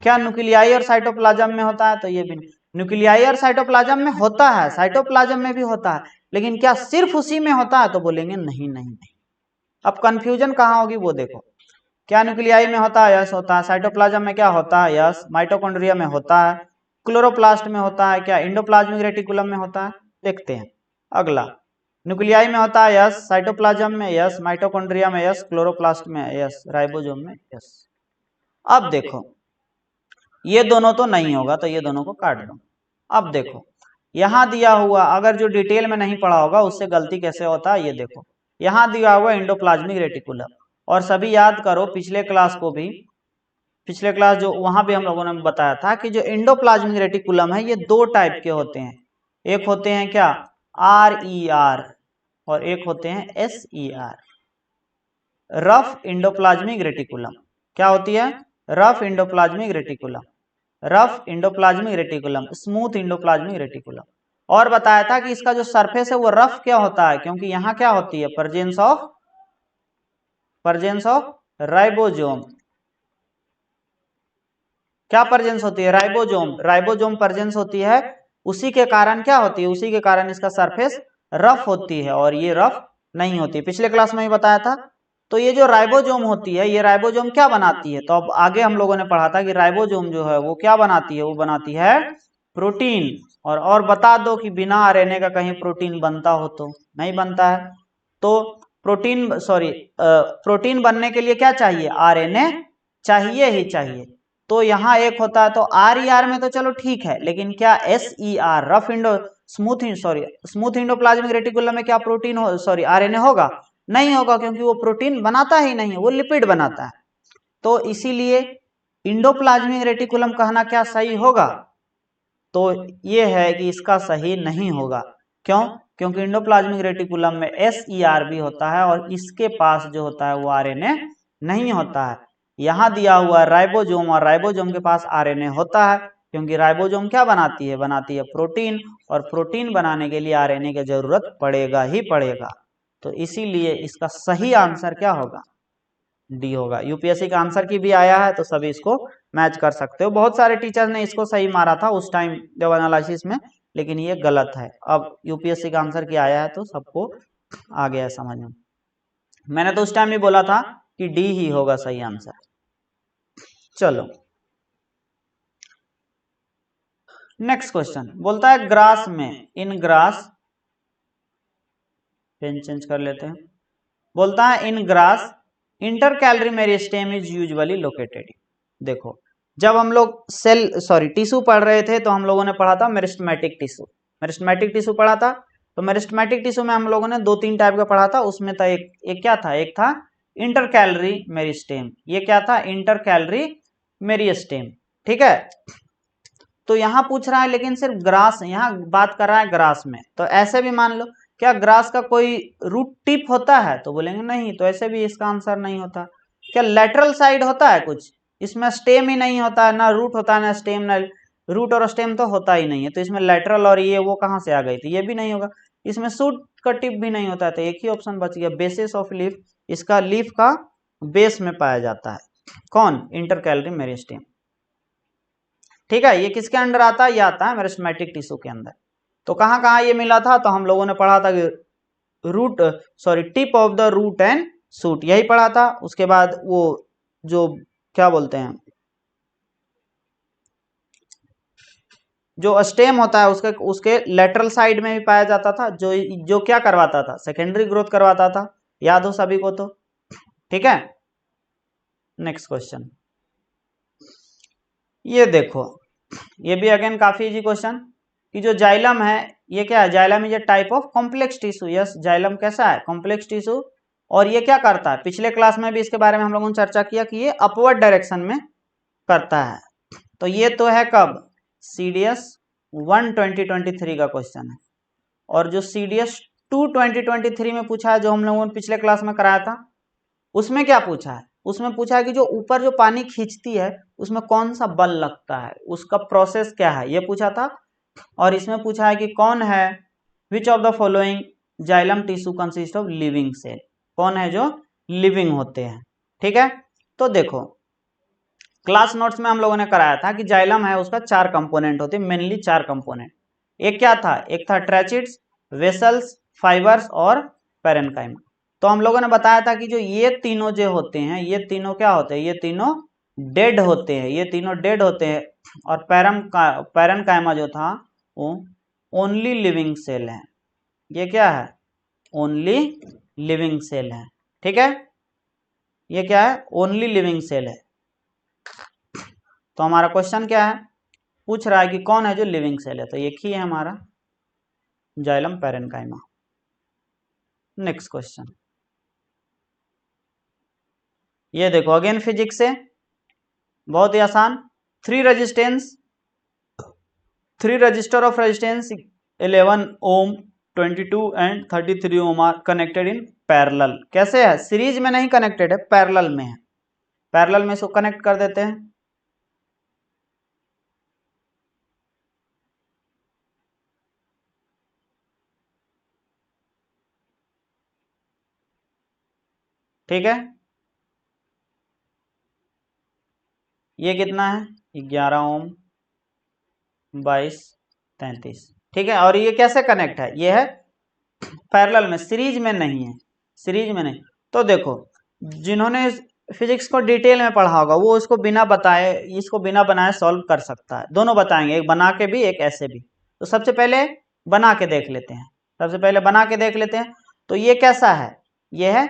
क्या न्यूक्लियाई और साइटोप्लाज्म में होता है, तो ये भी नहीं। न्यूक्लियाई और साइटोप्लाज्म में होता है, साइटोप्लाज्म में भी होता है, लेकिन क्या सिर्फ उसी में होता है, तो बोलेंगे नहीं नहीं नहीं। अब कंफ्यूजन कहाँ होगी वो देखो, क्या न्यूक्लियाई में होता है, यस होता है। साइटोप्लाज्म में क्या होता है, यस। माइटोकॉन्ड्रिया में होता है। क्लोरोप्लास्ट में होता है, क्या इंडोप्लाज्मिक रेटिकुलम में होता है। देखते हैं अगला, न्यूक्लियाई में होता है, यस। साइटोप्लाज्म में, यस। माइटोकॉन्ड्रिया में, यस। क्लोरोप्लास्ट में, यस। राइबोसोम में, यस। अब देखो, ये दोनों तो नहीं होगा, तो ये दोनों को काट दो। अब देखो, यहाँ दिया हुआ, अगर जो डिटेल में नहीं पढ़ा होगा उससे गलती कैसे होता है, ये देखो, यहाँ दिया हुआ इंडोप्लाज्मिक रेटिकुलम, और सभी याद करो पिछले क्लास को भी, पिछले क्लास जो वहां भी हम लोगों ने बताया था कि जो इंडोप्लाज्मिक रेटिकुलम है ये दो टाइप के होते हैं। एक होते हैं क्या, RER, और एक होते हैं SER। रफ इंडोप्लाज्मिक रेटिकुलम क्या होती है, rough endoplasmic reticulum, rough endoplasmic reticulum, smooth endoplasmic reticulum. और बताया था कि इसका जो सरफेस है वो रफ क्या होता है, क्योंकि यहाँ क्या होती है, प्रेजेंस ऑफ राइबोसोम। क्या प्रेजेंस होती है, राइबोसोम, राइबोसोम प्रेजेंस होती है, उसी के कारण क्या होती है, उसी के कारण इसका सरफेस रफ होती है, और ये रफ नहीं होती। पिछले क्लास में ही बताया था। तो ये जो राइबोसोम होती है, ये राइबोसोम क्या बनाती है, तो अब आगे हम लोगों ने पढ़ा था कि राइबोसोम जो है वो क्या बनाती है, वो बनाती है प्रोटीन। और बता दो कि बिना आरएनए का कहीं प्रोटीन बनता हो, तो नहीं बनता है। तो प्रोटीन बनने के लिए क्या चाहिए, आरएनए चाहिए ही चाहिए। तो यहाँ एक होता है, तो RER में तो चलो ठीक है, लेकिन क्या SER, rough Indo smooth endoplasmic reticulum में क्या प्रोटीन हो, आरएनए होगा, नहीं होगा, क्योंकि वो प्रोटीन बनाता ही नहीं है, वो लिपिड बनाता है। तो इसीलिए इंडोप्लाज्मिक रेटिकुलम कहना क्या सही होगा, तो ये है कि इसका सही नहीं होगा। क्यों, क्योंकि इंडोप्लाज्मिक रेटिकुलम में SER भी होता है और इसके पास जो होता है वो आरएनए नहीं होता है। यहाँ दिया हुआ है राइबोसोम, और राइबोसोम के पास आरएनए होता है, क्योंकि राइबोसोम क्या बनाती है, बनाती है प्रोटीन, और प्रोटीन बनाने के लिए आरएनए की जरूरत पड़ेगा ही पड़ेगा। तो इसीलिए इसका सही आंसर क्या होगा, डी होगा। यूपीएससी का आंसर की भी आया है, तो सभी इसको मैच कर सकते हो। बहुत सारे टीचर ने इसको सही मारा था उस टाइम जब एनालिसिस में, लेकिन ये गलत है। अब यूपीएससी का आंसर की आया है तो सबको आ गया है समझ में। मैंने तो उस टाइम ही बोला था कि डी ही होगा सही आंसर। चलो नेक्स्ट क्वेश्चन बोलता है ग्रास में, इन ग्रास, पेन चेंज कर लेते हैं। बोलता है इन grass intercalary meristem is usually located. देखो जब हम लोग टिश्यू पढ़ रहे थे तो हम लोगों ने पढ़ा था मेरिस्टेमेटिक टिश्यू, मेरिस्टेमेटिक टिश्यू पढ़ा था। तो मेरिस्टेमेटिक टिश्यू में हम लोगों ने 2-3 टाइप का पढ़ा था। उसमें था एक क्या था, एक था इंटरकैलरी मेरिस्टेम। ये क्या था, इंटरकैलरी मेरिस्टेम, ठीक है। तो यहाँ पूछ रहा है लेकिन सिर्फ ग्रास, यहाँ बात कर रहा है ग्रास में। तो ऐसे भी मान लो, क्या ग्रास का कोई रूट टिप होता है, तो बोलेंगे नहीं, तो ऐसे भी इसका आंसर नहीं होता। क्या लेटरल साइड होता है कुछ, इसमें स्टेम ही नहीं होता है, ना रूट होता है ना स्टेम, ना रूट और स्टेम तो होता ही नहीं है। तो इसमें लेटरल और ये वो कहाँ से आ गई थी, ये भी नहीं होगा। इसमें शूट का टिप भी नहीं होता है, तो एक ही ऑप्शन बच गया, बेसिस ऑफ लीफ। इसका लीफ का बेस में पाया जाता है कौन, इंटरकैलरी मेरिस्टेम, ठीक है। ये किसके अंडर आता है, ये आता है मेरिस्टेमेटिक टिश्यू के अंदर। तो कहाँ कहाँ ये मिला था, तो हम लोगों ने पढ़ा था कि tip of the root and shoot, यही पढ़ा था। उसके बाद वो जो क्या बोलते हैं, जो स्टेम होता है उसके उसके लेटरल साइड में भी पाया जाता था, जो जो क्या करवाता था, सेकेंडरी ग्रोथ करवाता था। याद हो सभी को तो, ठीक है। नेक्स्ट क्वेश्चन, ये देखो, ये भी अगेन काफी इजी क्वेश्चन, कि जो जाइलम है ये क्या है, xylem is a type of complex tissue. Yes, xylem कैसा है, कॉम्प्लेक्स टिश्यू। और ये क्या करता है, पिछले क्लास में भी इसके बारे में हम लोगों ने चर्चा किया कि ये अपवर्ड डायरेक्शन में करता है। तो ये तो है कब, CDS 1 2023 का क्वेश्चन है। और जो CDS 2 2023 में पूछा है, जो हम लोगों ने पिछले क्लास में कराया था, उसमें क्या पूछा है, उसमें पूछा है कि जो ऊपर जो पानी खींचती है उसमें कौन सा बल लगता है, उसका प्रोसेस क्या है, ये पूछा था। और इसमें पूछा है कि कौन है, which of the following xylem tissue consist of living cell, कौन है जो लिविंग होते हैं, ठीक है। तो देखो क्लास नोट्स में हम लोगों ने कराया था कि जाइलम है उसका 4 कंपोनेंट होते हैं, मेनली 4 कंपोनेंट। एक क्या था, एक था ट्रैचिड्स, वेसल्स, फाइबर्स और पैरेन्काइमा। तो हम लोगों ने बताया था कि जो ये तीनों जो होते हैं, ये तीनों क्या होते हैं, ये तीनों डेड होते हैं, ये तीनों डेड होते हैं। और पैरेन्काइमा जो था वो ओनली लिविंग सेल है। ये क्या है, ओनली लिविंग सेल है, ठीक है। ये क्या है, ओनली लिविंग सेल है। तो हमारा क्वेश्चन क्या है, पूछ रहा है कि कौन है जो लिविंग सेल है, तो एक ही है हमारा, जाइलम पैरेन्काइमा। नेक्स्ट क्वेश्चन, ये देखो अगेन फिजिक्स से, बहुत ही आसान। 3 register of resistance 11 ohm, 22 and 33 ohm are connected in parallel. कैसे है, सीरीज में नहीं कनेक्टेड है, पैरेलल में है। पैरेलल में इसको कनेक्ट कर देते हैं, ठीक है। ये कितना है, 11 ओम, 22, 33, ठीक है। और ये कैसे कनेक्ट है, ये है पैरेलल में, सीरीज में नहीं है, सीरीज में नहीं। तो देखो जिन्होंने फिजिक्स को डिटेल में पढ़ा होगा वो इसको बिना बताए, इसको बिना बनाए सॉल्व कर सकता है। दोनों बताएंगे, एक बना के भी एक ऐसे भी। तो सबसे पहले बना के देख लेते हैं, सबसे पहले बना के देख लेते हैं। तो ये कैसा है, ये है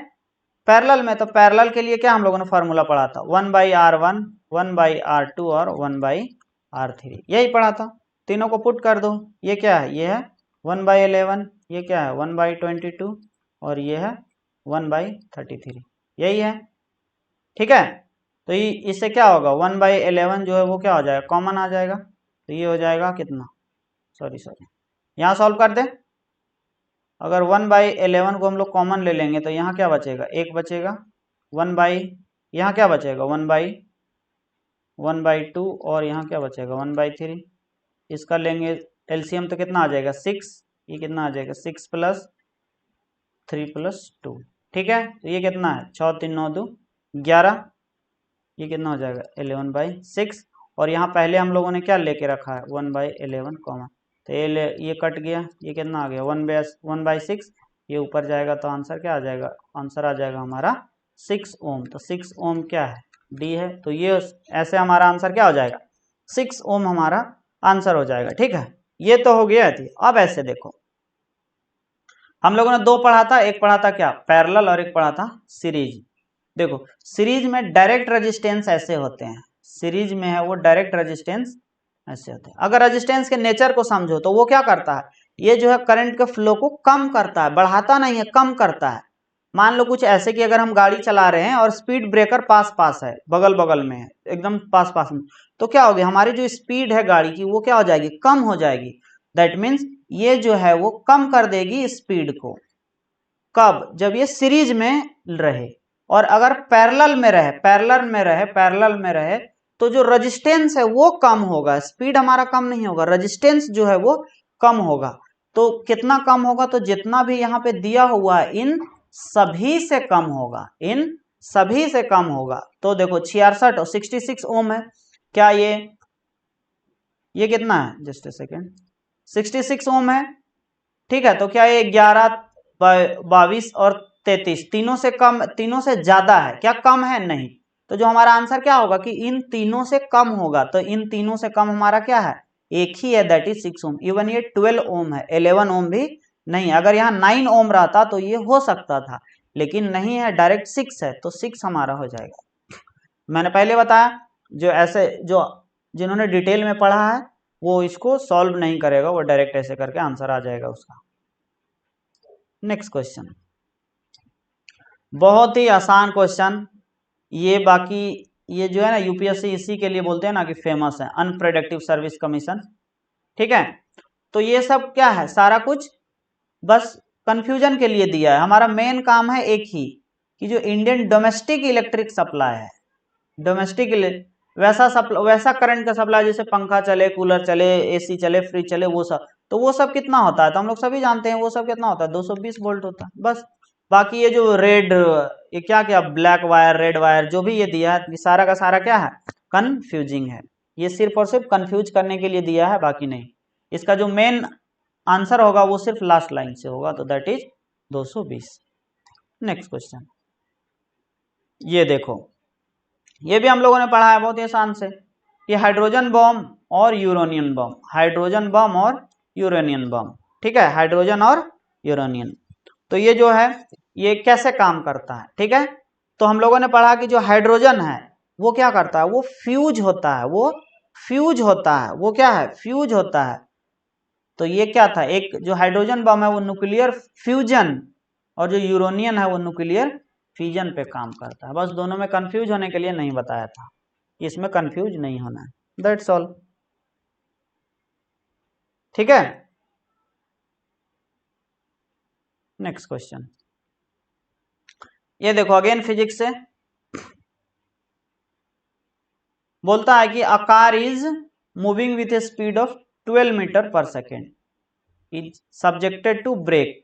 पैरेलल में। तो पैरेलल के लिए क्या हम लोगों ने फॉर्मूला पढ़ा था, 1/R1, 1/R2 और 1/R3, यही पढ़ा था। तीनों को पुट कर दो, ये क्या है, ये है 1/11, ये क्या है 1/22 और ये है 1/33, यही है, ठीक है। तो ये इससे क्या होगा, 1/11 जो है वो क्या हो जाएगा, कॉमन आ जाएगा। तो ये हो जाएगा कितना, सॉरी यहाँ सॉल्व कर दे। अगर 1/11 को हम लोग कॉमन ले लेंगे तो यहाँ क्या बचेगा, एक बचेगा, 1/ यहाँ क्या बचेगा 1/2 और यहाँ क्या बचेगा 1/3। इसका लेंगे एलसीएम तो कितना आ जाएगा 6, ये कितना आ जाएगा 6 + 3 + 2। ठीक है, तो ये कितना है 6 3 9 2 11, ये कितना हो जाएगा 11/6। और यहाँ पहले हम लोगों ने क्या लेके रखा है 1/11 कॉमा, तो ये कट गया, ये कितना आ गया 1/6, ये ऊपर जाएगा तो आंसर क्या आ जाएगा, आंसर आ जाएगा हमारा 6 ओम। तो 6 ओम क्या है डी है, तो ये ऐसे हमारा आंसर क्या हो जाएगा 6 ओम हमारा आंसर हो जाएगा। ठीक है, ये तो हो गया थी। अब ऐसे देखो, हम लोगों ने दो पढ़ा था, एक पढ़ा था क्या पैरेलल और एक पढ़ा था सीरीज। देखो सीरीज में डायरेक्ट रेजिस्टेंस ऐसे होते हैं, सीरीज में है वो डायरेक्ट रेजिस्टेंस ऐसे होते हैं। अगर रेजिस्टेंस के नेचर को समझो तो वो क्या करता है, ये जो है करंट के फ्लो को कम करता है, बढ़ाता नहीं है, कम करता है। मान लो कुछ ऐसे कि अगर हम गाड़ी चला रहे हैं और स्पीड ब्रेकर पास पास है, बगल बगल में है, एकदम पास पास में, तो क्या होगी हमारी जो स्पीड है गाड़ी की वो क्या हो जाएगी, कम हो जाएगी। दैट मीन्स ये जो है वो कम कर देगी स्पीड को। कब, जब ये सीरीज में रहे। और अगर पैरेलल में रहे, पैरेलल में रहे तो जो रेजिस्टेंस है वो कम होगा, स्पीड हमारा कम नहीं होगा, रेजिस्टेंस जो है वो कम होगा। तो कितना कम होगा, तो जितना भी यहाँ पे दिया हुआ है इन सभी से कम होगा, इन सभी से कम होगा। तो देखो 66 और 66 ओम है, क्या ये कितना है, जस्ट ए सेकेंड, 66 ओम है। ठीक है, तो क्या ये 11 22 और 33 तीनों से कम, तीनों से ज्यादा है क्या, कम है नहीं। तो जो हमारा आंसर क्या होगा कि इन तीनों से कम होगा। तो इन तीनों से कम हमारा क्या है, एक ही है, दैट इज 6 ओम। इवन ये 12 ओम है, 11 ओम भी नहीं। अगर यहाँ 9 ओम रहता तो ये हो सकता था, लेकिन नहीं है, डायरेक्ट 6 है, तो 6 हमारा हो जाएगा। मैंने पहले बताया जो ऐसे, जो जिन्होंने डिटेल में पढ़ा है वो इसको सॉल्व नहीं करेगा, वो डायरेक्ट ऐसे करके आंसर आ जाएगा उसका। नेक्स्ट क्वेश्चन, बहुत ही आसान क्वेश्चन ये। बाकी ये जो है ना यूपीएससी इसी के लिए बोलते हैं ना कि फेमस है, अनप्रेडिक्टिव सर्विस कमीशन। ठीक है, तो ये सब क्या है, सारा कुछ बस कंफ्यूजन के लिए दिया है। हमारा मेन काम है एक ही, कि जो इंडियन डोमेस्टिक इलेक्ट्रिक सप्लाई है, डोमेस्टिक वैसा करंट का सप्लाई, जैसे पंखा चले, कूलर चले, एसी चले, फ्रिज चले, वो सब, तो वो सब कितना होता है, तो हम लोग सभी जानते हैं वो सब कितना होता है 220 वोल्ट होता है बस। बाकी ये जो रेड, ये क्या क्या ब्लैक वायर, रेड वायर, जो भी ये दिया है, ये सारा का सारा क्या है, कंफ्यूजिंग है। ये सिर्फ और सिर्फ कंफ्यूज करने के लिए दिया है, बाकी नहीं। इसका जो मेन आंसर होगा वो सिर्फ लास्ट लाइन से होगा, तो दैट इज 220। नेक्स्ट क्वेश्चन, ये देखो, ये भी हम लोगों ने पढ़ा है बहुत ही आसान से। ये हाइड्रोजन बम और यूरेनियम बम, हाइड्रोजन बम और यूरेनियम बम। ठीक है, हाइड्रोजन और यूरेनियम, तो ये जो है ये कैसे काम करता है। ठीक है, तो हम लोगों ने पढ़ा कि जो हाइड्रोजन है वो क्या करता है, वो फ्यूज होता है, वो फ्यूज होता है, वो क्या है, फ्यूज होता है। तो ये क्या था, एक जो हाइड्रोजन बम है वो न्यूक्लियर फ्यूजन, और जो यूरेनियम है वो न्यूक्लियर फ्यूजन पे काम करता है। बस दोनों में कंफ्यूज होने के लिए नहीं बताया था, इसमें कंफ्यूज नहीं होना है, दैट्स ऑल। ठीक है, नेक्स्ट क्वेश्चन, ये देखो अगेन फिजिक्स से बोलता है कि a car is moving with a speed of 12 metre per second, is subjected to brake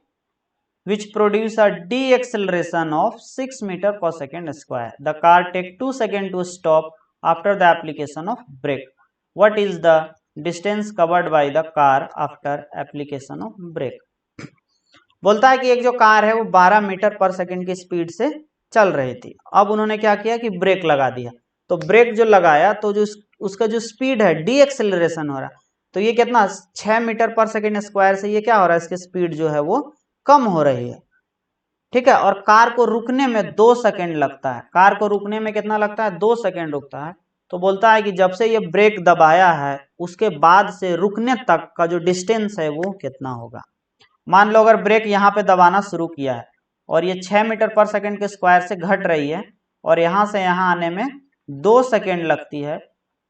which produce a deceleration of 6 meter per second square. The car take 2 seconds to stop after the application of brake. What is the distance covered by the car after application of brake? बोलता है कि एक जो car है वो 12 metre पर second की speed से चल रही थी। अब उन्होंने क्या किया कि ब्रेक लगा दिया, तो ब्रेक जो लगाया तो जो उसका जो स्पीड है डी एक्सेलरेशन हो रहा, तो ये कितना 6 मीटर पर सेकंड स्क्वायर से ये क्या हो रहा है, इसकी स्पीड जो है वो कम हो रही है। ठीक है, और कार को रुकने में 2 सेकंड लगता है, कार को रुकने में कितना लगता है, 2 सेकंड रुकता है। तो बोलता है कि जब से ये ब्रेक दबाया है उसके बाद से रुकने तक का जो डिस्टेंस है वो कितना होगा। मान लो अगर ब्रेक यहाँ पे दबाना शुरू किया है और ये 6 मीटर पर सेकंड के स्क्वायर से घट रही है और यहाँ से यहाँ आने में 2 सेकंड लगती है,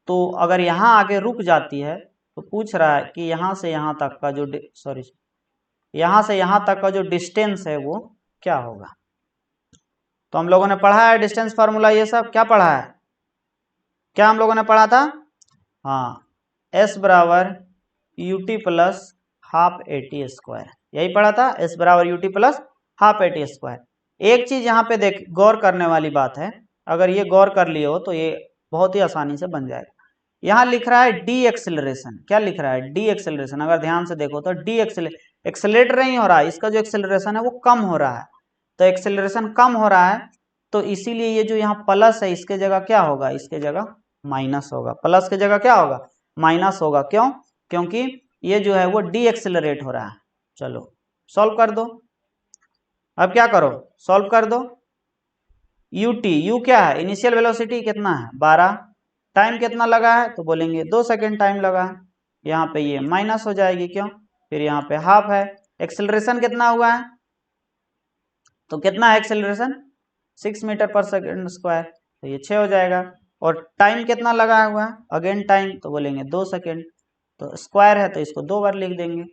तो अगर यहाँ आके रुक जाती है तो पूछ रहा है कि यहाँ से यहाँ तक का जो यहाँ से यहाँ तक का जो डिस्टेंस है वो क्या होगा। तो हम लोगों ने पढ़ा है डिस्टेंस फार्मूला, ये सब क्या पढ़ा है, क्या हम लोगों ने पढ़ा था, हाँ, S बराबर UT plus half AT square, यही पढ़ा था, S बराबर UT plus half AT square. एक चीज यहाँ पे देख गौर करने वाली बात है, अगर ये गौर कर लिए हो तो ये बहुत ही आसानी से बन जाएगा। यहाँ लिख रहा है डी एक्सेलरेशन, क्या लिख रहा है, डी एक्सेलरेशन, अगर ध्यान से देखो तो डी एक्सेलेरेट नहीं हो रहा है, इसका जो एक्सेलरेशन है वो कम हो रहा है, तो एक्सेलरेशन कम हो रहा है, तो इसीलिए ये जो यहाँ प्लस है इसके जगह क्या होगा, इसके जगह माइनस होगा, प्लस के जगह क्या होगा, माइनस होगा, क्यों, क्योंकि ये जो है वो डी एक्सेलरेट हो रहा है। चलो सॉल्व कर दो, अब क्या करो, सॉल्व कर दो। यूटी, यू क्या है, इनिशियल वेलोसिटी कितना है 12, टाइम कितना लगा है, तो बोलेंगे 2 सेकेंड टाइम लगा है, यहाँ पे ये माइनस हो जाएगी, क्यों, फिर यहाँ पे हाफ है, एक्सेलरेशन कितना हुआ है, तो कितना है acceleration 6 metre per second square, तो ये 6 हो जाएगा, और टाइम कितना लगा हुआ है, अगेन टाइम, तो बोलेंगे 2 सेकेंड, तो स्क्वायर है तो इसको 2 बार लिख देंगे,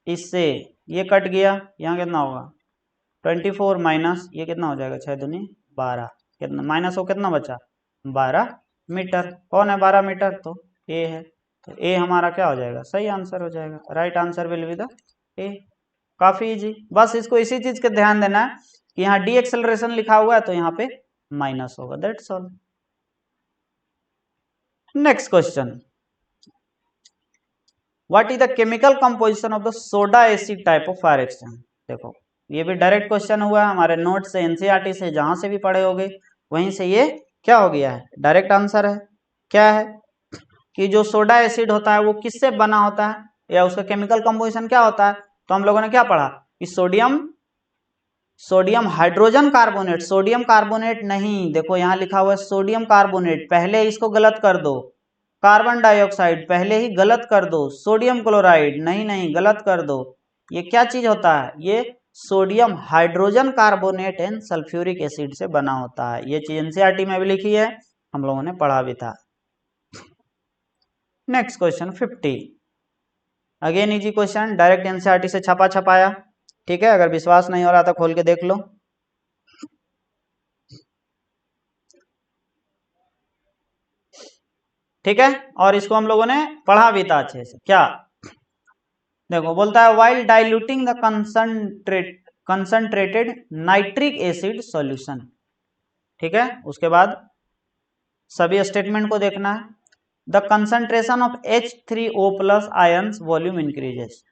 इससे ये कट गया, यहाँ कितना होगा 24 माइनस ये कितना हो जाएगा 6 दूनी 12, कितना माइनस हो, कितना बचा 12 मीटर, कौन है 12 मीटर, तो ए है, तो ए हमारा क्या हो जाएगा, सही आंसर हो जाएगा, right answer will be the ए। काफी इजी, बस इसको इसी चीज के ध्यान देना है कि यहाँ डी एक्सेलरेशन लिखा हुआ है तो यहाँ पे माइनस होगा, that's all. Next question, what is the chemical composition of the soda acid type of fire exchange. देखो ये भी डायरेक्ट क्वेश्चन हुआ है हमारे नोट से, एनसीईआरटी से, जहां से भी पढ़े होगे वहीं से ये क्या हो गया है, डायरेक्ट आंसर है। क्या है कि जो सोडा एसिड होता है वो किससे बना होता है, या उसका केमिकल कंपोजिशन क्या होता है, तो हम लोगों ने क्या पढ़ा कि sodium hydrogen carbonate, sodium carbonate नहीं, देखो यहाँ लिखा हुआ है सोडियम कार्बोनेट, पहले इसको गलत कर दो, कार्बन डाइऑक्साइड पहले ही गलत कर दो, सोडियम क्लोराइड नहीं नहीं गलत कर दो, ये क्या चीज होता है, ये sodium hydrogen carbonate and sulphuric acid से बना होता है, ये चीज एनसीईआरटी में भी लिखी है, हम लोगों ने पढ़ा भी था। Next question 50, again easy question, direct NCERT से छपा छपाया, ठीक है, अगर विश्वास नहीं हो रहा तो खोल के देख लो। ठीक है, और इसको हम लोगों ने पढ़ा भी था अच्छे से, क्या, देखो बोलता है while diluting the concentrated nitric acid solution, ठीक है, उसके बाद सभी स्टेटमेंट को देखना है, the concentration of H3O plus ions volume increases,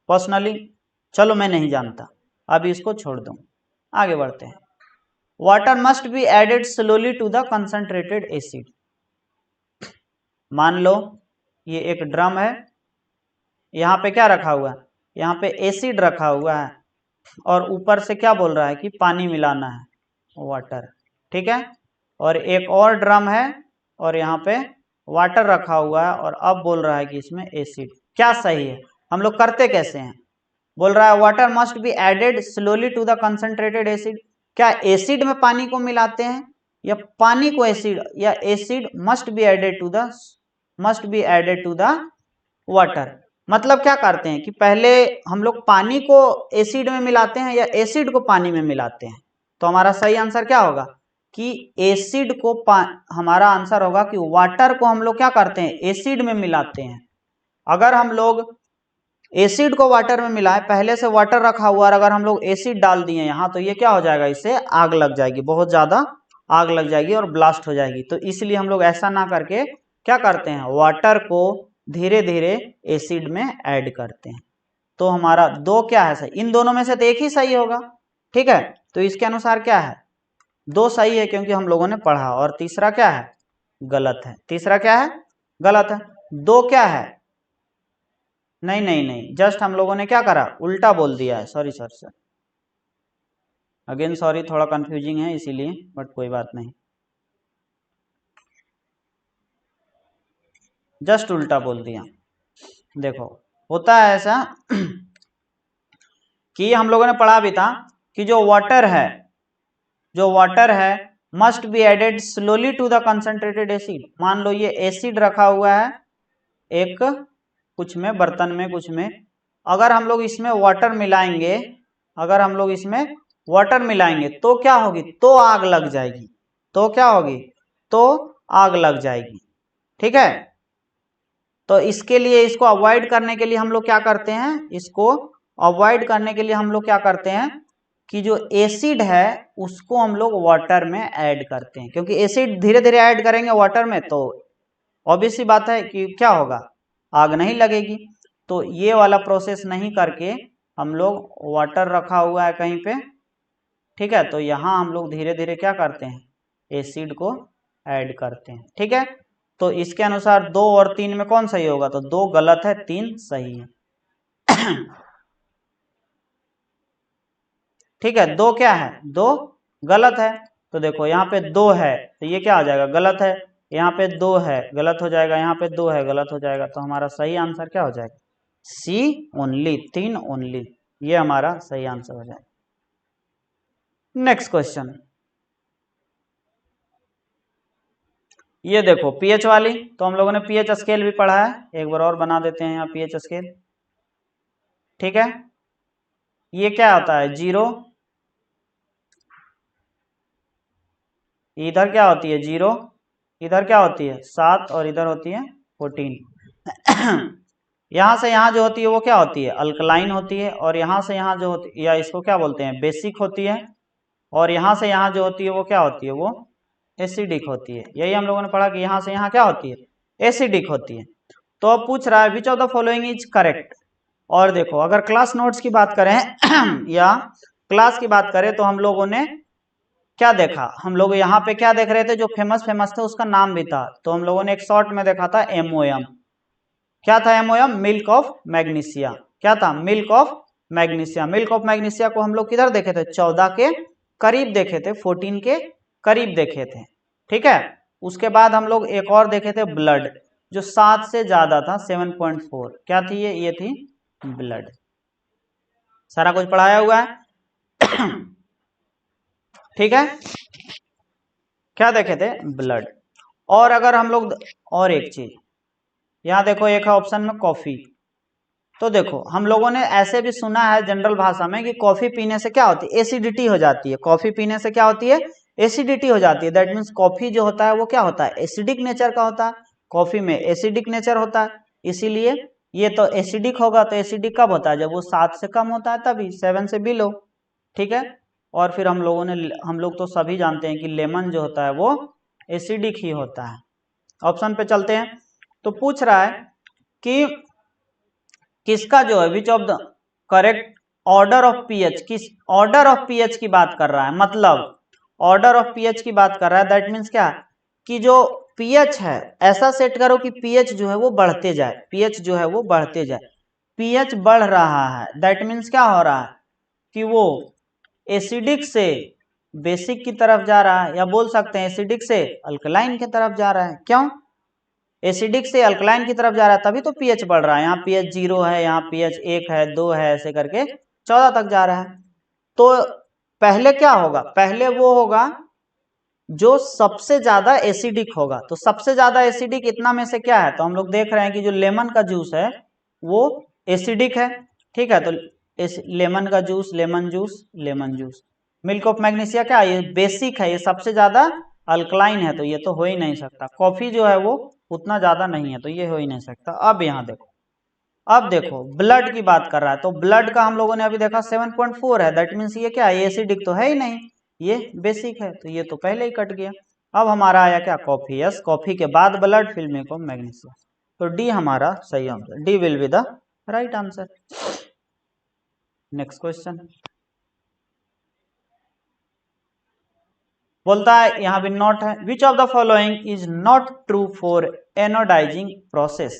personally चलो मैं नहीं जानता, अभी इसको छोड़ दूं, आगे बढ़ते हैं। Water must be added slowly to the concentrated acid, मान लो ये एक ड्रम है, यहाँ पे क्या रखा हुआ है, यहाँ पे एसिड रखा हुआ है, और ऊपर से क्या बोल रहा है कि पानी मिलाना है, वाटर, ठीक है, और एक और ड्रम है और यहाँ पे वाटर रखा हुआ है, और अब बोल रहा है कि इसमें एसिड, क्या सही है, हम लोग करते कैसे हैं, बोल रहा है water must be added slowly to the concentrated acid, क्या एसिड में पानी को मिलाते हैं या पानी को एसिड, या acid must be added to the water, मतलब क्या करते हैं कि पहले हम लोग पानी को एसिड में मिलाते हैं या एसिड को पानी में मिलाते हैं, तो हमारा सही आंसर क्या होगा कि एसिड को हमारा आंसर होगा कि वाटर को हम लोग क्या करते हैं एसिड में मिलाते हैं। अगर हम लोग एसिड को वाटर में मिलाएं, पहले से वाटर रखा हुआ और अगर हम लोग एसिड डाल दिए यहाँ, तो ये क्या हो जाएगा, इससे आग लग जाएगी, बहुत ज्यादा आग लग जाएगी और ब्लास्ट हो जाएगी, तो इसलिए हम लोग ऐसा ना करके क्या करते हैं, वाटर को धीरे धीरे एसिड में ऐड करते हैं, तो हमारा दो क्या है सही, इन दोनों में से तो एक ही सही होगा, ठीक है, तो इसके अनुसार क्या है, दो सही है क्योंकि हम लोगों ने पढ़ा, और तीसरा क्या है, गलत है, तीसरा क्या है, गलत है, दो क्या है, नहीं नहीं नहीं, जस्ट हम लोगों ने क्या करा, उल्टा बोल दिया है, सॉरी सर, अगेन सॉरी, थोड़ा कंफ्यूजिंग है इसीलिए, बट कोई बात नहीं, जस्ट उल्टा बोल दिया। देखो होता है ऐसा कि हम लोगों ने पढ़ा भी था कि जो वाटर है must be added slowly to the concentrated acid, मान लो ये एसिड रखा हुआ है एक कुछ में, बर्तन में कुछ में, अगर हम लोग इसमें वाटर मिलाएंगे, अगर हम लोग इसमें वाटर मिलाएंगे तो क्या होगी, तो आग लग जाएगी, तो क्या होगी, तो आग लग जाएगी। ठीक है, तो इसके लिए, इसको अवॉइड करने के लिए हम लोग क्या करते हैं, इसको अवॉइड करने के लिए हम लोग क्या करते हैं कि जो एसिड है उसको हम लोग वाटर में ऐड करते हैं, क्योंकि एसिड धीरे धीरे ऐड करेंगे वाटर में तो ऑब्वियस सी बात है कि क्या होगा, आग नहीं लगेगी। तो ये वाला प्रोसेस नहीं करके हम लोग वाटर रखा हुआ है कहीं पे, ठीक है, तो यहाँ हम लोग धीरे धीरे क्या करते हैं, एसिड को ऐड करते हैं। ठीक है, तो इसके अनुसार 2 और 3 में कौन सही होगा, तो 2 गलत है, 3 सही है। ठीक है, 2 क्या है, 2 गलत है। तो देखो यहाँ पे 2 है तो ये क्या आ जाएगा, गलत है। यहाँ पे 2 है, गलत हो जाएगा। यहाँ पे 2 है, गलत हो जाएगा। तो हमारा सही आंसर क्या हो जाएगा, सी ओनली, 3 ओनली, ये हमारा सही आंसर हो जाएगा। नेक्स्ट क्वेश्चन, ये देखो पीएच वाली, तो हम लोगों ने पीएच स्केल भी पढ़ा है, एक बार और बना देते हैं यहाँ पीएच स्केल। ठीक है, ये क्या होता है, 0, इधर क्या होती है 0, इधर क्या होती है 7 और इधर होती है 14। यहाँ से यहाँ जो होती है वो क्या होती है, अल्कलाइन होती है, और यहाँ से यहाँ जो होती है, या इसको क्या बोलते हैं, बेसिक होती है, और यहाँ से यहाँ जो होती है वो क्या होती है, वो एसिडिक होती है। यही हम लोगों ने पढ़ा कि यहाँ से यहाँ क्या होती है, एसिडिक होती है। तो अब पूछ रहा है which of the following is correct. और देखो अगर क्लास नोट्स की बात करें या क्लास की बात करें तो हम लोगों ने क्या देखा, हम लोग यहाँ पे क्या देख रहे थे, जो फेमस थे उसका नाम भी था। तो हम लोगों ने एक शॉर्ट में देखा था MOM, क्या था MOM, मिल्क ऑफ मैग्नीशिया। क्या था, milk of magnesia. Milk of magnesia को हम लोग किधर देखे थे, 14 के करीब देखे थे, 14 के करीब देखे थे। ठीक है, उसके बाद हम लोग एक और देखे थे ब्लड, जो 7 से ज्यादा था, 7.4। क्या थी ये थी ब्लड। सारा कुछ पढ़ाया हुआ है। ठीक है, क्या देखे थे, ब्लड। और अगर हम लोग, और एक चीज यहाँ देखो, एक है ऑप्शन में कॉफी। तो देखो हम लोगों ने ऐसे भी सुना है जनरल भाषा में कि कॉफी पीने से क्या होती है, एसिडिटी हो जाती है। कॉफी पीने से क्या होती है, एसिडिटी हो जाती है। दैट मीन्स कॉफी जो होता है वो क्या होता है, एसिडिक नेचर का होता है। कॉफी में एसिडिक नेचर होता है, इसीलिए ये तो एसिडिक होगा। तो एसिडिक कब होता है, जब वो 7 से कम होता है, तभी 7 से बिलो। ठीक है, और फिर हम लोग तो सभी जानते हैं कि लेमन जो होता है वो एसिडिक ही होता है। ऑप्शन पे चलते हैं। तो पूछ रहा है कि किसका जो है which of the correct order of pH, किस ऑर्डर ऑफ पीएच की बात कर रहा है, मतलब ऑर्डर ऑफ पीएच की बात कर रहा है। दैट मीन्स क्या, कि जो पीएच है ऐसा सेट करो कि पीएच जो है वो बढ़ते जाए, पीएच जो है वो बढ़ते जाए। पीएच बढ़ रहा है, दैट मीन्स क्या हो रहा है कि वो एसिडिक से बेसिक की तरफ जा रहा है, या बोल सकते हैं एसिडिक से अल्कलाइन की तरफ जा रहा है। क्यों, एसिडिक से अल्कलाइन की तरफ जा रहा है, तभी तो पीएच बढ़ रहा है। यहाँ पीएच 0 है, यहाँ पीएच 1 है, 2 है, ऐसे करके 14 तक जा रहा है। तो पहले क्या होगा, पहले वो होगा जो सबसे ज्यादा एसिडिक होगा। तो सबसे ज्यादा एसिडिक इतना में से क्या है, तो हम लोग देख रहे हैं कि जो लेमन का जूस है वो एसिडिक है। ठीक है, तो लेमन का juice, lemon juice, lemon juice. Milk of magnesia क्या है, ये बेसिक है, ये सबसे ज्यादा अल्कलाइन है, तो ये तो हो ही नहीं सकता। कॉफी जो है वो उतना ज्यादा नहीं है, तो ये हो ही नहीं सकता। अब यहाँ देखो, अब देखो ब्लड की बात कर रहा है, तो ब्लड का हम लोगों ने अभी देखा 7.4 है। दैट मीन्स ये क्या है, एसिडिक तो है ही नहीं, ये बेसिक है, तो ये तो पहले ही कट गया। अब हमारा आया क्या, कॉफी। यस, कॉफी के बाद ब्लड, फिर मिल्क ऑफ मैग्नीशिया। तो डी हमारा सही answer, D will be the right answer. Next question बोलता है, यहाँ भी नॉट है, which of the following is not true for anodizing process.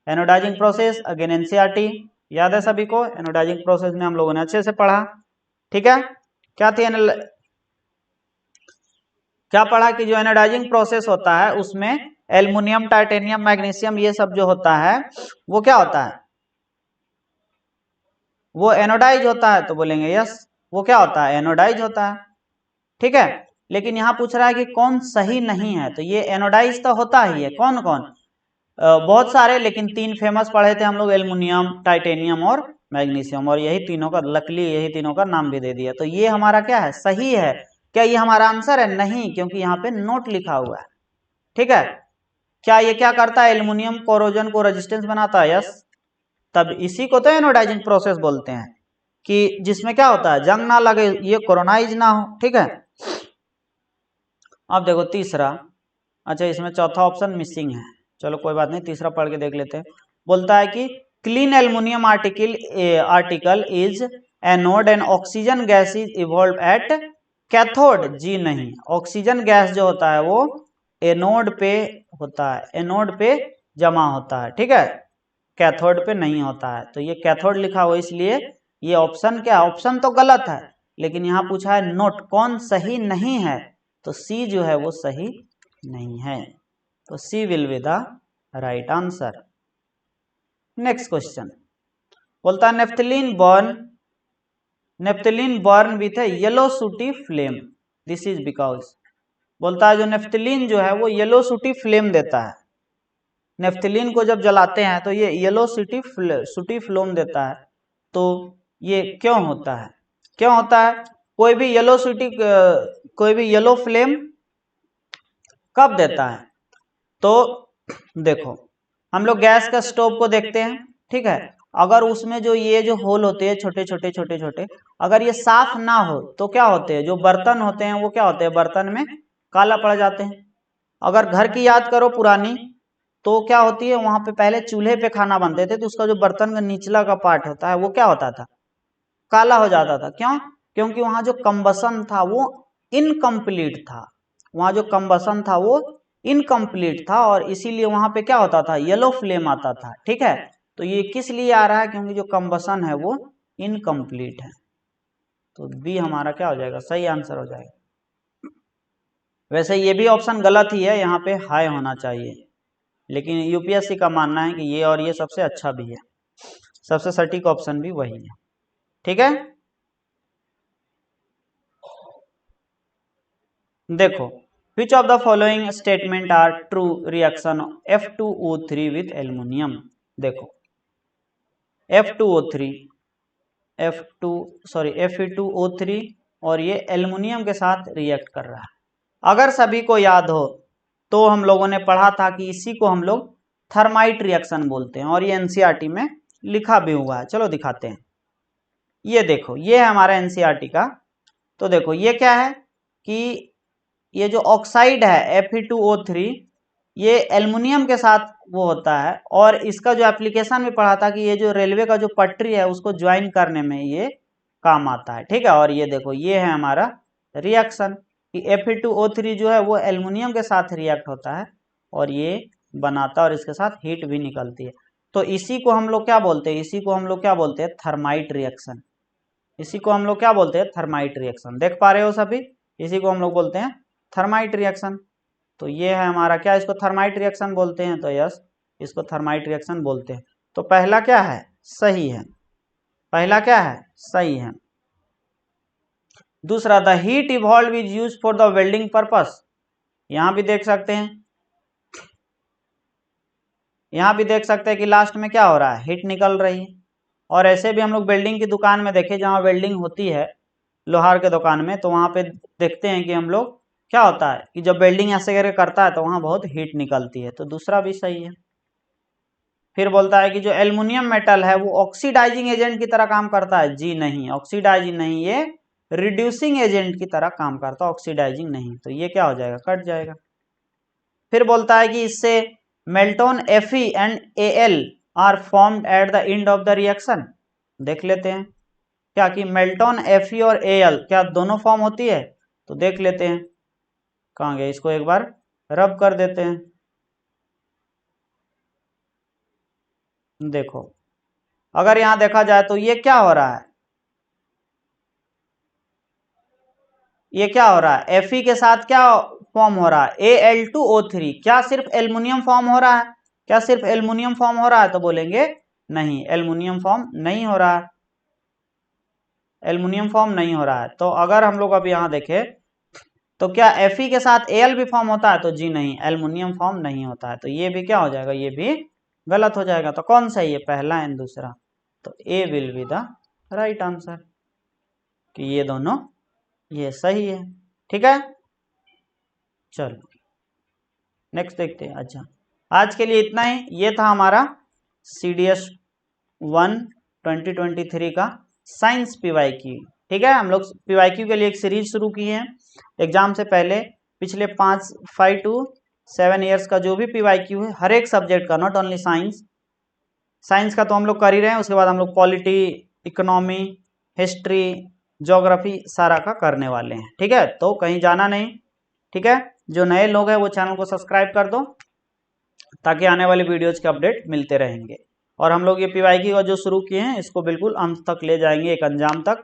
Anodizing process again NCERT याद है सभी को। एनोडाइजिंग प्रोसेस में हम लोगों ने अच्छे से पढ़ा। ठीक है, क्या थी क्या पढ़ा कि जो एनोडाइजिंग प्रोसेस होता है उसमें एल्युमिनियम, टाइटेनियम, मैग्नीशियम, ये सब जो होता है वो क्या होता है, वो एनोडाइज होता है। तो बोलेंगे यस, वो क्या होता है, एनोडाइज होता है। ठीक है, लेकिन यहाँ पूछ रहा है कि कौन सही नहीं है। तो ये एनोडाइज तो होता ही है, कौन कौन, बहुत सारे, लेकिन 3 फेमस पढ़े थे हम लोग, एल्युमिनियम, टाइटेनियम और मैग्नीशियम, और यही तीनों का, लकली यही तीनों का नाम भी दे दिया। तो ये हमारा क्या है, सही है। क्या ये हमारा आंसर है? नहीं, क्योंकि यहाँ पे नोट लिखा हुआ है। ठीक है, क्या ये क्या करता है, एल्युमिनियम कोरोजन को रेजिस्टेंस बनाता है? यस। तब इसी को तो एनोडाइजिंग प्रोसेस बोलते हैं, कि जिसमें क्या होता है, जंग ना लगे, ये कोरोनाइज ना हो। ठीक है, अब देखो तीसरा, अच्छा इसमें चौथा ऑप्शन मिसिंग है, चलो कोई बात नहीं, तीसरा पढ़ के देख लेते हैं। बोलता है कि clean aluminium article is anode and oxygen gas is evolve at cathode. जी नहीं, ऑक्सीजन गैस जो होता है वो एनोड पे होता है, एनोड पे जमा होता है। ठीक है, कैथोड पे नहीं होता है। तो ये कैथोड लिखा हुआ, इसलिए ये ऑप्शन क्या, ऑप्शन तो गलत है, लेकिन यहाँ पूछा है नोट कौन सही नहीं है, तो सी जो है वो सही नहीं है। तो C will be the right answer. Next question बोलता है naphthalene burn with a yellow sooty flame, this is because. बोलता है जो नेफ्थलीन जो है वो येलो सूटी फ्लेम देता है। नेफ्थलीन को जब जलाते हैं तो ये येलो सूटी फ्लेम देता है। तो ये क्यों होता है, क्यों होता है? कोई भी येलो फ्लेम कब देता है? तो देखो, हम लोग गैस का स्टोव को देखते हैं। ठीक है, अगर उसमें जो ये जो होल होते हैं छोटे छोटे, अगर ये साफ ना हो तो क्या होते हैं, जो बर्तन होते हैं वो क्या होते हैं, बर्तन में काला पड़ जाते हैं। अगर घर की याद करो पुरानी, तो क्या होती है, वहां पे पहले चूल्हे पे खाना बनते थे, तो उसका जो बर्तन का निचला का पार्ट होता है वो क्या होता था, काला हो जाता था। क्यों? क्योंकि वहां जो कंबसन था वो इनकम्प्लीट था, वहां जो कंबसन था वो इनकम्प्लीट था, और इसीलिए वहां पे क्या होता था, येलो फ्लेम आता था। ठीक है, तो ये किस लिए आ रहा है, क्योंकि जो कंबसन है वो इनकम्प्लीट है। तो बी हमारा क्या हो जाएगा, सही आंसर हो जाएगा। वैसे ये भी ऑप्शन गलत ही है, यहाँ पे हाई होना चाहिए, लेकिन यूपीएससी का मानना है कि ये और ये सबसे अच्छा भी है, सबसे सटीक ऑप्शन भी वही है। ठीक है, देखो, which of the following statement are true reaction F2O3 with aluminium? देखो F2O3 Fe2O3 और ये एल्युमिनियम के साथ रिएक्ट कर रहा है। अगर सभी को याद हो तो हम लोगों ने पढ़ा था कि इसी को हम लोग थर्माइट रिएक्शन बोलते हैं, और ये एनसीईआरटी में लिखा भी हुआ है। चलो दिखाते हैं। ये देखो, ये है हमारा एनसीईआरटी का। तो देखो ये क्या है कि ये जो ऑक्साइड है Fe2O3, ये एल्युमिनियम के साथ वो होता है, और इसका जो एप्लीकेशन में पढ़ा था कि ये जो रेलवे का जो पटरी है उसको ज्वाइन करने में ये काम आता है। ठीक है, और ये देखो ये है हमारा रिएक्शन कि Fe2O3 जो है वो एल्युमिनियम के साथ रिएक्ट होता है और ये बनाता है, और इसके साथ हीट भी निकलती है। तो इसी को हम लोग क्या बोलते हैं, इसी को हम लोग क्या बोलते हैं, थर्माइट रिएक्शन। इसी को हम लोग क्या बोलते हैं, थर्माइट रिएक्शन। देख पा रहे हो सभी, इसी को हम लोग बोलते हैं थर्माइट रिएक्शन। तो ये है हमारा क्या, इसको थर्माइट रिएक्शन बोलते हैं। तो यस, इसको थर्माइट रिएक्शन बोलते हैं। तो पहला क्या है, सही है, पहला क्या है, सही है। दूसरा, the heat evolve is use for the welding purpose. यहां भी देख सकते हैं, यहां भी देख सकते हैं कि लास्ट में क्या हो रहा है, हीट निकल रही है। और ऐसे भी हम लोग वेल्डिंग की दुकान में देखे, जहां वेल्डिंग होती है लोहार के दुकान में, तो वहां पे देखते हैं कि हम लोग क्या होता है कि जब वेल्डिंग ऐसे करके करता है तो वहां बहुत हीट निकलती है। तो दूसरा भी सही है। फिर बोलता है कि जो एल्युमिनियम मेटल है वो ऑक्सीडाइजिंग एजेंट की तरह काम करता है। जी नहीं, ऑक्सीडाइजिंग नहीं, ये रिड्यूसिंग एजेंट की तरह काम करता है, ऑक्सीडाइजिंग नहीं। तो ये क्या हो जाएगा, कट जाएगा। फिर बोलता है कि इससे molten Fe and Al are formed at the end of the reaction. देख लेते हैं क्या कि मेल्टोन Fe और Al क्या दोनों फॉर्म होती है। तो देख लेते हैं, कहाँ गया, इसको एक बार रब कर देते हैं। देखो, अगर यहां देखा जाए तो ये क्या हो रहा है, ये क्या हो रहा है, Fe के साथ क्या फॉर्म हो रहा है, Al2O3। क्या सिर्फ एल्युमिनियम फॉर्म हो रहा है, क्या सिर्फ एल्युमिनियम फॉर्म हो रहा है? तो बोलेंगे नहीं, एल्युमिनियम फॉर्म नहीं हो रहा है, एल्युमिनियम फॉर्म नहीं हो रहा है। तो अगर हम लोग अब यहाँ देखें तो क्या Fe के साथ Al भी फॉर्म होता है? तो जी नहीं, एल्युमिनियम फॉर्म नहीं होता है। तो ये भी क्या हो जाएगा, ये भी गलत हो जाएगा। तो कौन सही है, पहला एंड दूसरा। तो A will be the right answer, कि ये दोनों ये सही है। ठीक है, चलो नेक्स्ट देखते हैं। अच्छा, आज के लिए इतना ही। ये था हमारा CDS 1 2023 का साइंस PYQ। ठीक है, हम लोग PYQ के लिए एक सीरीज शुरू की है एग्जाम से पहले। पिछले 5 to 7 ईयर्स का जो भी PYQ है हर एक सब्जेक्ट का, नॉट ओनली साइंस। साइंस का तो हम लोग कर ही रहे हैं, उसके बाद हम लोग पॉलिटी, इकोनॉमी, हिस्ट्री, ज्योग्राफी सारा का करने वाले हैं। ठीक है, तो कहीं जाना नहीं। ठीक है, जो नए लोग हैं वो चैनल को सब्सक्राइब कर दो, ताकि आने वाले वीडियोज के अपडेट मिलते रहेंगे। और हम लोग ये PYQ का जो शुरू किए हैं इसको बिल्कुल अंत तक ले जाएंगे, एक अंजाम तक,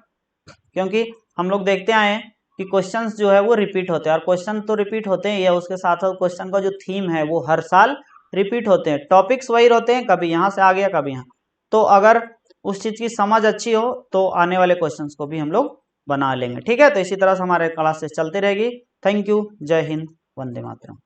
क्योंकि हम लोग देखते आए हैं कि क्वेश्चंस जो है वो रिपीट होते हैं, और क्वेश्चन तो रिपीट होते हैं, या उसके साथ साथ क्वेश्चन का जो थीम है वो हर साल रिपीट होते हैं। टॉपिक्स वही रहते हैं, कभी यहाँ से आ गया कभी यहाँ। तो अगर उस चीज़ की समझ अच्छी हो तो आने वाले क्वेश्चन को भी हम लोग बना लेंगे। ठीक है, तो इसी तरह से हमारे क्लासेस चलती रहेगी। थैंक यू, जय हिंद, वंदे मातरम।